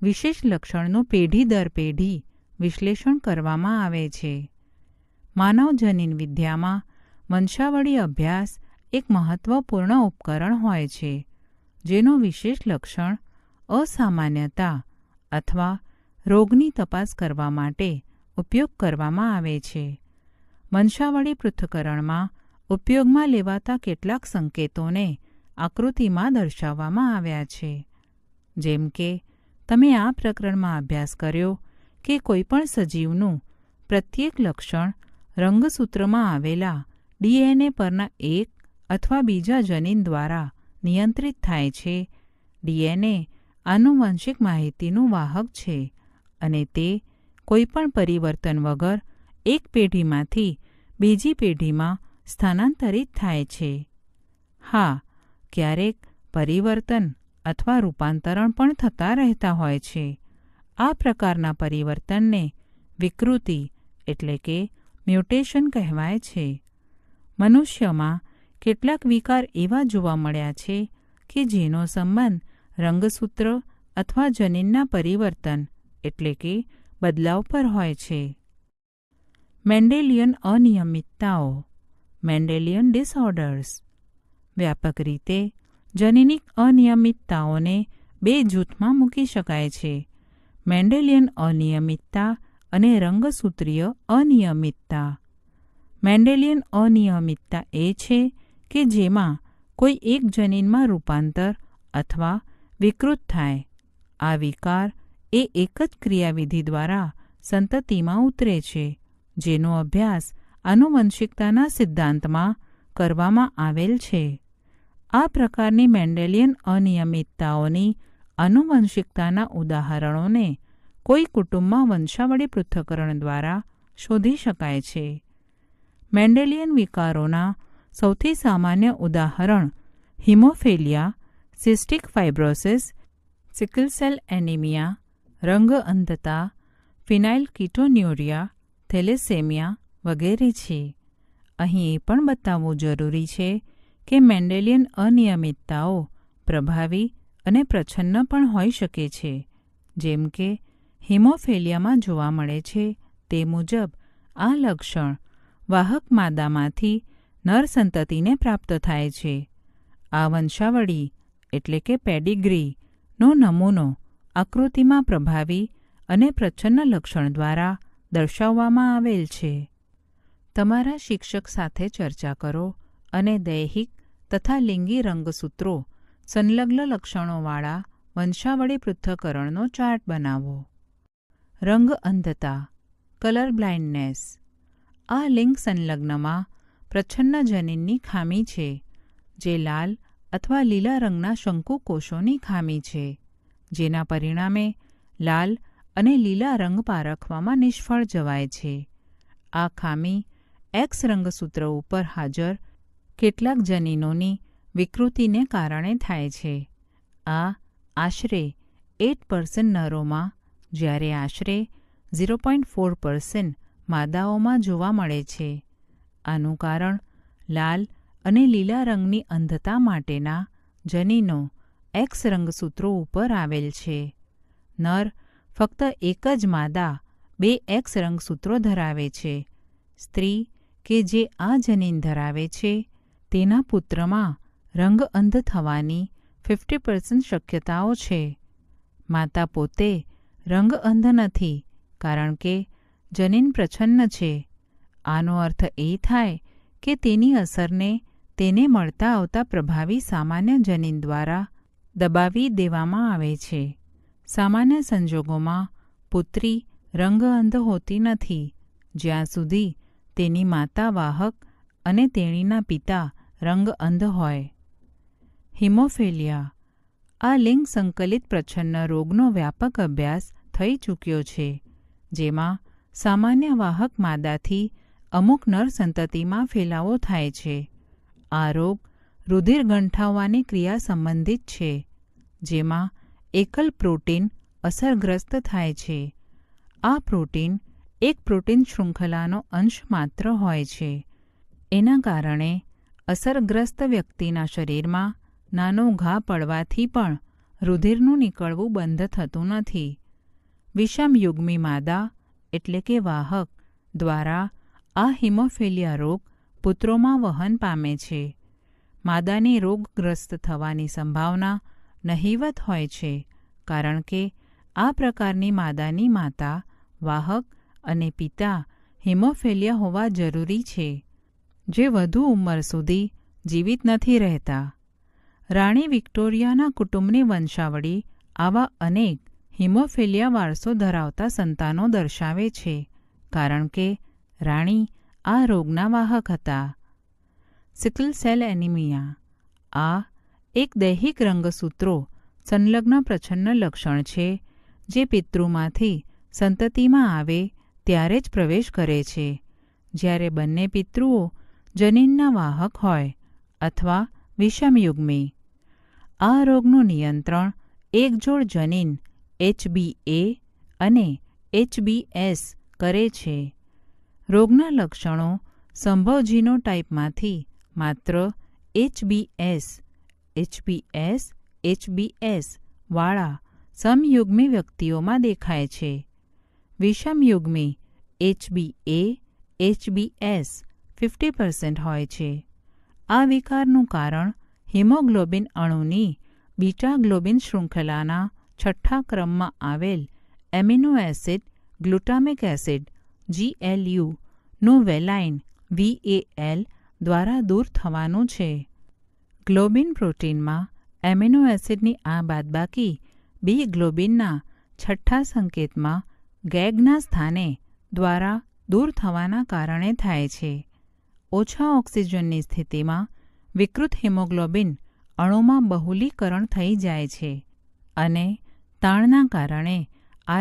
વિશેષ લક્ષણનું પેઢી દર પેઢી વિશ્લેષણ કરવામાં આવે છે. માનવ જનીન વિદ્યામાં વંશાવળી અભ્યાસ એક મહત્વપૂર્ણ ઉપકરણ હોય છે, જેનો વિશેષ લક્ષણ, અસામાન્યતા અથવા રોગની તપાસ કરવા માટે ઉપયોગ કરવામાં આવે છે. વંશાવળી પૃથ્થકરણમાં ઉપયોગમાં લેવાતા કેટલાક સંકેતોને આકૃતિમાં દર્શાવવામાં આવ્યા છે. જેમ કે તમે આ પ્રકરણમાં અભ્યાસ કર્યો કે કોઈપણ સજીવનું પ્રત્યેક લક્ષણ રંગસૂત્રમાં આવેલા ડીએનએ પરના એક અથવા બીજા જનીન દ્વારા નિયંત્રિત થાય છે. ડીએનએ આનુવંશિક માહિતીનું વાહક છે અને તે કોઈપણ પરિવર્તન વગર એક પેઢીમાંથી બીજી પેઢીમાં સ્થાનાંતરિત થાય છે. હા, ક્યારેક પરિવર્તન અથવા રૂપાંતરણ પણ થતા રહેતા હોય છે. આ પ્રકારના પરિવર્તનને વિકૃતિ એટલે કે મ્યુટેશન કહેવાય છે. મનુષ્યમાં કેટલાક વિકાર એવા જોવા મળ્યા છે કે જેનો સંબંધ રંગસૂત્ર અથવા જનીનના પરિવર્તન એટલે કે બદલાવ પર હોય છે. મેન્ડેલિયન અનિયમિતતાઓ, મેન્ડેલિયન ડિસઓર્ડર્સ. વ્યાપક રીતે જનીનિક અનિયમિતતાઓને બે જૂથમાં મૂકી શકાય છે: મેન્ડેલિયન અનિયમિતતા અને રંગસૂત્રીય અનિયમિતતા. મેન્ડેલિયન અનિયમિતતા એ છે કે જેમાં કોઈ એક જનીનમાં રૂપાંતર અથવા વિકૃત થાય. આ વિકાર એ એક જ ક્રિયાવિધિ દ્વારા સંતતિમાં ઉતરે છે, જેનો અભ્યાસ આનુવંશિકતાના સિદ્ધાંતમાં કરવામાં આવેલ છે. આ પ્રકારની મેન્ડેલિયન અનિયમિતતાઓની આનુવંશિકતાના ઉદાહરણોને કોઈ કુટુંબમાં વંશાવળી પૃથ્થકરણ દ્વારા શોધી શકાય છે. મેન્ડેલિયન વિકારોના સૌથી સામાન્ય ઉદાહરણ હિમોફેલિયા, cystic fibrosis, sickle cell anaemia, રંગ અંધતા, ફિનાઇલકીટોન્યુરિયા, થેલેસેમિયા વગેરે છે. અહીં એ પણ બતાવવું જરૂરી છે કે મેન્ડેલિયન અનિયમિતતાઓ પ્રભાવી અને પ્રચ્છન્ન પણ હોઈ શકે છે. જેમ કે હિમોફેલિયામાં જોવા મળે છે તે મુજબ આ લક્ષણ વાહક માદામાંથી નર સંતતિને પ્રાપ્ત થાય છે. આ વંશાવળી એટલે કે પેડિગ્રીનો નમૂનો આકૃતિમાં પ્રભાવી અને પ્રચ્છન્ન લક્ષણ દ્વારા દર્શાવવામાં આવેલ છે. તમારા શિક્ષક સાથે ચર્ચા કરો અને દૈહિક તથા લિંગી રંગસૂત્રો સંલગ્ન લક્ષણોવાળા વંશાવળી પૃથ્થકરણનો ચાર્ટ બનાવો. રંગ અંધતા, કલર બ્લાઇન્ડનેસ. આ લિંગ સંલગ્નમાં પ્રચ્છન્ન જનીનની ખામી છે, જે લાલ અથવા લીલા રંગના શંકુકોષોની ખામી છે, જેના પરિણામે લાલ અને લીલા રંગ પારખવામાં નિષ્ફળ જવાય છે. આ ખામી એક્સ રંગસૂત્ર ઉપર હાજર કેટલાક જનીનોની વિકૃતિને કારણે થાય છે. આ આશરે 8% નરોમાં જ્યારે આશરે 0.4% માદાઓમાં જોવા મળે છે. આનું કારણ લાલ અને લીલા રંગની અંધતા માટેના જનીનો એક્સ રંગસૂત્રો ઉપર આવેલ છે. નર ફક્ત એક જ માદા 2 એક્સ રંગસૂત્રો ધરાવે છે. સ્ત્રી કે જે આ જનીન ધરાવે છે તેના પુત્રમાં રંગ અંધ થવાની 50% શક્યતાઓ છે. માતા પોતે રંગ અંધ નથી કારણ કે જનીન પ્રચ્છન્ન છે. આનો અર્થ એ થાય કે તેની અસરને તેને મળતા આવતા પ્રભાવી સામાન્ય જનીન દ્વારા દબાવી દેવામાં આવે છે. સામાન્ય સંજોગોમાં પુત્રી રંગ અંધ હોતી નથી જ્યાં સુધી તેની માતા વાહક અને તેણીના પિતા રંગ અંધ હોય. હિમોફિલિયા આ લિંગ સંકલિત પ્રચ્છન્ન રોગનો વ્યાપક અભ્યાસ થઈ ચૂક્યો છે, જેમાં સામાન્ય વાહક માદાથી અમુક નર સંતતિમાં ફેલાવો થાય છે. આ રોગ રુધિર ગંઠાવવાની ક્રિયા સંબંધિત છે, જેમાં એકલ પ્રોટીન અસરગ્રસ્ત થાય છે. આ પ્રોટીન એક પ્રોટીન શૃંખલાનો અંશ માત્ર હોય છે. એના કારણે અસરગ્રસ્ત વ્યક્તિના શરીરમાં નાનો ઘા પડવાથી પણ રુધિરનું નીકળવું બંધ થતું નથી. વિષમયુગ્મી માદા એટલે કે વાહક દ્વારા આ હિમોફિલિયા રોગ પુત્રોમાં વહન પામે છે. માદાની રોગગ્રસ્ત થવાની સંભાવના નહિવત હોય છે કારણ કે આ પ્રકારની માદાની માતા, વાહક અને પિતા હિમોફિલિયા હોવા જરૂરી છે, જે વધુ ઉંમર સુધી જીવિત નથી રહેતા. રાણી વિક્ટોરિયાના કુટુંબની વંશાવળી આવા અનેક હિમોફિલિયા વારસો ધરાવતા સંતાનો દર્શાવે છે કારણ કે રાણી આ રોગના વાહક હતા. સિકલ સેલ એનિમિયા આ એક દૈહિક રંગસૂત્રો સંલગ્ન પ્રચ્છન્ન લક્ષણ છે જે પિતૃમાંથી સંતતિમાં આવે ત્યારે જ પ્રવેશ કરે છે, જ્યારે બંને પિતૃઓ જનીનના વાહક હોય અથવા વિષમયુગ્મી. આ રોગનું નિયંત્રણ એકજોડ જનીન HbA અને HbS કરે છે. રોગના લક્ષણો સંભવ જીનોટાઇપમાંથી માત્ર HbS વાળા સમયુગ્મી વ્યક્તિઓમાં દેખાય છે. વિષમયુગ્મી HbA HbS 50% હોય છે. આ વિકારનું કારણ હિમોગ્લોબિન અણુની બીટા ગ્લોબિન શૃંખલાના છઠ્ઠા ક્રમમાં આવેલ amino acid glutamic acid GLU નું વેલાઇન VAL દ્વારા દૂર થવાનું છે. ગ્લોબિન પ્રોટીનમાં એમિનો એસિડની આ બાદબાકી બી ગ્લોબિનના છઠ્ઠા સંકેતમાં ગેગના સ્થાને દ્વારા દૂર થવાના કારણે થાય છે. ઓછા ઓક્સિજનની સ્થિતિમાં વિકૃત હિમોગ્લોબિન અણુમાં બહુલીકરણ થઈ જાય છે અને તાણના કારણે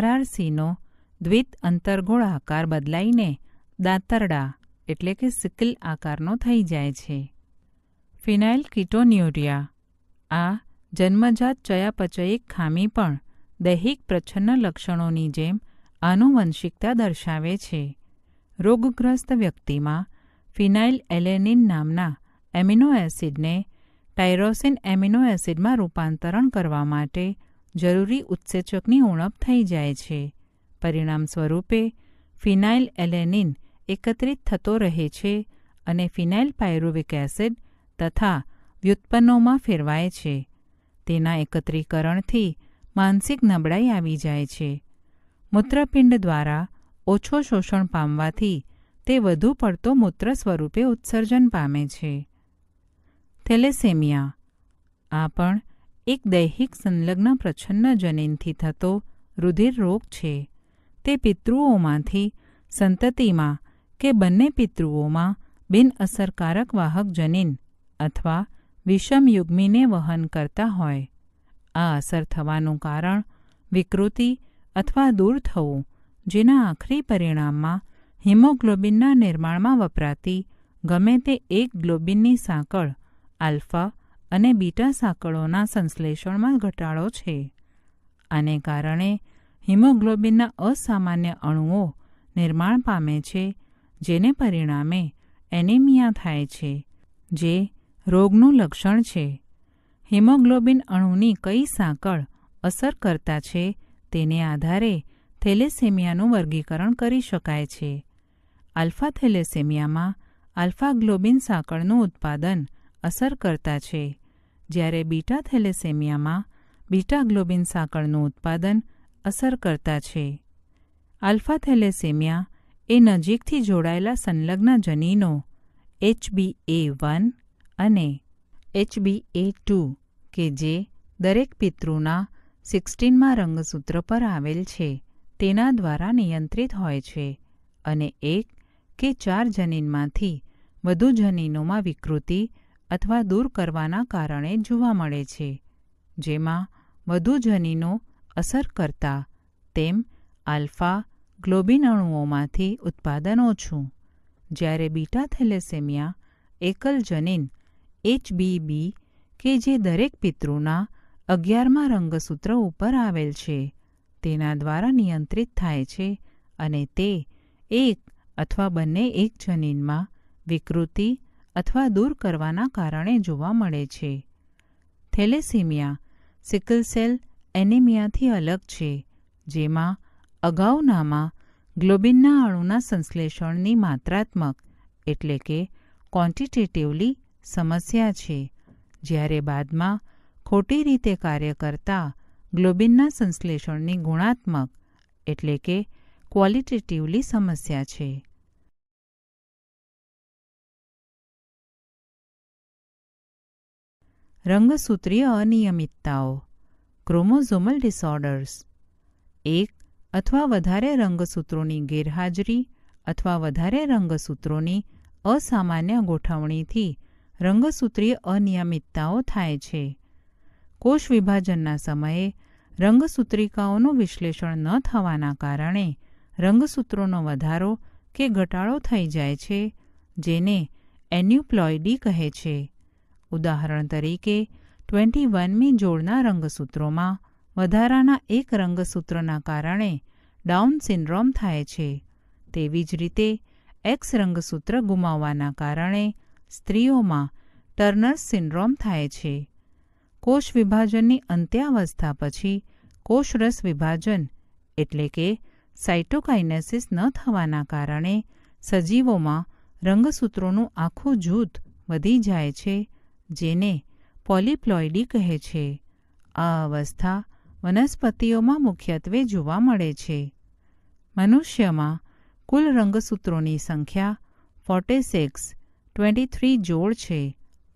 RRCનો દ્વિત અંતર્ગોળ આકાર બદલાઈને દાતરડા એટલે કે સિકલ આકારનો થઈ જાય છે. ફિનાઇલ કીટોન્યુરિયા આ જન્મજાત ચયાપચયિક ખામી પણ દૈહિક પ્રચ્છન્ન લક્ષણોની જેમ આનુવંશિકતા દર્શાવે છે. રોગગ્રસ્ત વ્યક્તિમાં ફિનાઇલ એલેનિન નામના એમિનો એસિડને ટાયરોસિન એમિનો એસિડમાં રૂપાંતરણ કરવા માટે જરૂરી ઉત્સેચકની ઉણપ થઈ જાય છે. પરિણામ સ્વરૂપે ફિનાઇલ એલેનિન એકત્રિત થતો રહે છે અને ફિનાઇલ પાયરુવિક એસિડ તથા વ્યુત્પન્નોમાં ફેરવાય છે. તેના એકત્રીકરણથી માનસિક નબળાઈ આવી જાય છે. મૂત્રપિંડ દ્વારા ઓછો શોષણ પામવાથી તે વધુ પડતો મૂત્ર સ્વરૂપે ઉત્સર્જન પામે છે. થેલેસેમિયા આ પણ એક દૈહિક સંલગ્ન પ્રચ્છન્ન જનીનથી થતો રુધિર રોગ છે. તે પિતૃઓમાંથી સંતતિમાં કે બંને પિતૃઓમાં બિનઅસરકારક વાહક જનીન અથવા વિષમયુગ્મીને વહન કરતા હોય. આ અસર થવાનું કારણ વિકૃતિ અથવા દૂર થવું, જેના આખરી પરિણામમાં હિમોગ્લોબિનના નિર્માણમાં વપરાતી ગમે તે એક ગ્લોબિનની સાંકળ આલ્ફા અને બીટા સાંકળોના સંશ્લેષણમાં ઘટાડો છે. આને કારણે હિમોગ્લોબિનના અસામાન્ય અણુઓ નિર્માણ પામે છે, જેને પરિણામે એનિમિયા થાય છે, જે રોગનું લક્ષણ છે. હિમોગ્લોબિન અણુની કઈ સાંકળ અસર કરતા છે તેને આધારે થેલેસેમિયાનું વર્ગીકરણ કરી શકાય છે. આલ્ફા થેલેસેમિયામાં આલ્ફા ગ્લોબિન સાંકળનું ઉત્પાદન અસરકર્તા છે, જ્યારે બીટા થેલેસેમિયામાં બીટા ગ્લોબિન સાંકળનું ઉત્પાદન અસરકર્તા છે. આલ્ફા થેલેસેમિયા એ નજીકથી જોડાયેલા સંલગ્ન જનીનો HbA1 અને HbA2 કે જે દરેક પિતૃના 16મા રંગસૂત્ર પર આવેલ છે તેના દ્વારા નિયંત્રિત હોય છે અને 1 કે 4 જનીનમાંથી વધુ જનીનોમાં વિકૃતિ અથવા દૂર કરવાના કારણે જોવા મળે છે, જેમાં વધુ જનીનો અસરકર્તા તેમ આલ્ફા ગ્લોબિન અણુઓમાંથી ઉત્પાદન ઓછું, જ્યારે બીટા થેલેસેમિયા એકલ જનીન HBB કે જે દરેક પિતૃના 11મા રંગસૂત્ર ઉપર આવેલ છે તેના દ્વારા નિયંત્રિત થાય છે અને તે એક અથવા બંને એક જનીનમાં વિકૃતિ અથવા દૂર કરવાના કારણે જોવા મળે છે. થેલેસીમિયા સિકલ સેલ એનિમિયાથી અલગ છે, જેમાં અગાઉનામાં ગ્લોબિનના અણુના સંશ્લેષણની માત્રાત્મક એટલે કે ક્વોન્ટિટેટિવલી સમસ્યા છે, જ્યારે બાદમાં ખોટી રીતે કાર્ય કરતા ગ્લોબિનના સંશ્લેષણની ગુણાત્મક એટલે કે ક્વોલિટેટિવલી સમસ્યા છે. રંગસૂત્રીય અનિયમિતતાઓ ક્રોમોઝોમલ ડિસઓર્ડર્સ. એક અથવા વધારે રંગસૂત્રોની ગેરહાજરી અથવા વધારે રંગસૂત્રોની અસામાન્ય ગોઠવણીથી રંગસૂત્રીય અનિયમિતતાઓ થાય છે. કોષ વિભાજનના સમયે રંગસૂત્રિકાઓનું વિશ્લેષણ ન થવાના કારણે રંગસૂત્રોનો વધારો કે ઘટાડો થઈ જાય છે, જેને એન્યુપ્લોઇડી કહે છે. ઉદાહરણ તરીકે 21મી જોડના રંગસૂત્રોમાં વધારાના એક રંગસૂત્રના કારણે ડાઉન સિન્ડ્રોમ થાય છે. તેવી જ રીતે એક્સ રંગસૂત્ર ગુમાવવાના કારણે સ્ત્રીઓમાં ટર્નર સિન્ડ્રોમ થાય છે. કોષ વિભાજનની અંત્યાવસ્થા પછી કોષરસ વિભાજન એટલે કે સાઇટોકાઇનેસિસ ન થવાના કારણે સજીવોમાં રંગસૂત્રોનું આખું જૂથ વધી જાય છે, જેને પોલિપ્લોઇડી કહે છે. આ અવસ્થા વનસ્પતિઓમાં મુખ્યત્વે જોવા મળે છે. મનુષ્યમાં કુલ રંગસૂત્રોની સંખ્યા 46 23 જોડ છે.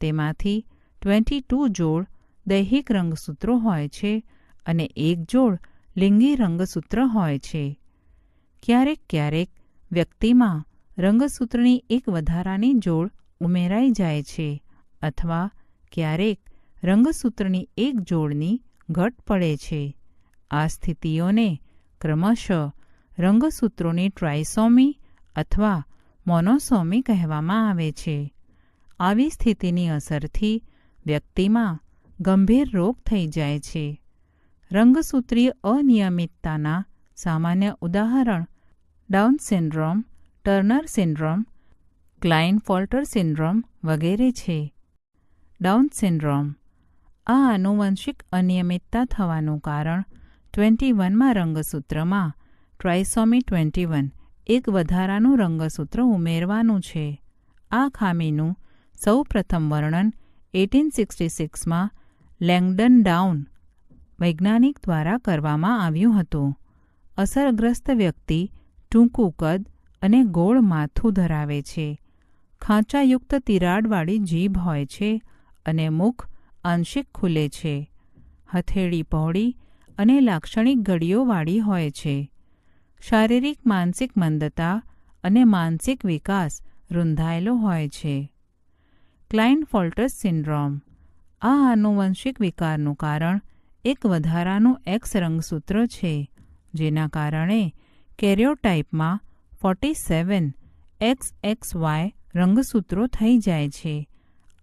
તેમાંથી 22 જોડ દૈહિક રંગસૂત્રો હોય છે અને એક જોડ લિંગી રંગસૂત્ર હોય છે. ક્યારેક ક્યારેક વ્યક્તિમાં રંગસૂત્રની એક વધારાની જોડ ઉમેરાઈ જાય છે અથવા ક્યારેક રંગસૂત્રની એક જોડની ઘટ પડે છે. આ સ્થિતિઓને ક્રમશઃ રંગસૂત્રોની ટ્રાયસોમી અથવા મોનોસોમી કહેવામાં આવે છે. આવી સ્થિતિની અસરથી વ્યક્તિમાં ગંભીર રોગ થઈ જાય છે. રંગસૂત્રીય અનિયમિતતાના સામાન્ય ઉદાહરણ Down syndrome, Turner syndrome, Klinefelter syndrome વગેરે છે. ડાઉન સિન્ડ્રોમ આ આનુવંશિક અનિયમિતતા થવાનું કારણ 21માં રંગસૂત્રમાં ટ્રાયસોમી 21 એક વધારાનું રંગસૂત્ર ઉમેરવાનું છે. આ ખામીનું સૌ પ્રથમ વર્ણન 1866માં લેંગડન ડાઉન વૈજ્ઞાનિક દ્વારા કરવામાં આવ્યું હતું. અસરગ્રસ્ત વ્યક્તિ ટૂંકું કદ અને ગોળ માથું ધરાવે છે, ખાંચાયુક્ત તિરાડવાળી જીભ હોય છે અને મુખ આંશિક ખુલે છે. હથેળી પહોળી અને લાક્ષણિક ગળીઓવાળી હોય છે. શારીરિક માનસિક મંદતા અને માનસિક વિકાસ રૂંધાયેલો હોય છે. ક્લાઇનફોલ્ટર્સ સિન્ડ્રોમ આ આનુવંશિક વિકારનું કારણ એક વધારાનું એક્સ રંગસૂત્ર છે, જેના કારણે કેરિયોટાઇપમાં 47 XXY રંગસૂત્રો થઈ જાય છે.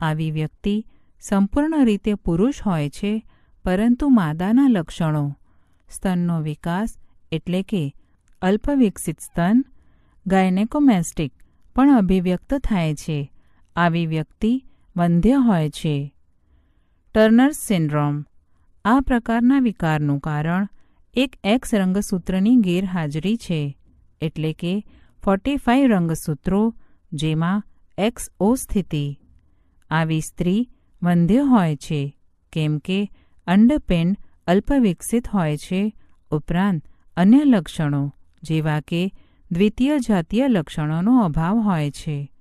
આવી વ્યક્તિ સંપૂર્ણ રીતે પુરુષ હોય છે, પરંતુ માદાના લક્ષણો સ્તનનો વિકાસ એટલે કે અલ્પવિકસિત સ્તન ગાયનેકોમેસ્ટિક પણ અભિવ્યક્ત થાય છે. આવી વ્યક્તિ વંધ્ય હોય છે. ટર્નર્સ સિન્ડ્રોમ આ પ્રકારના વિકારનું કારણ એક એક્સ રંગસૂત્રની ગેરહાજરી છે, એટલે કે 45 રંગસૂત્રો જેમાં XO સ્થિતિ. આવી સ્ત્રી વંધ્ય હોય છે, કેમ કે અંડપિંડ અલ્પવિકસિત હોય છે. ઉપરાંત અન્ય લક્ષણો જેવા કે દ્વિતીય જાતીય લક્ષણોનો અભાવ હોય છે.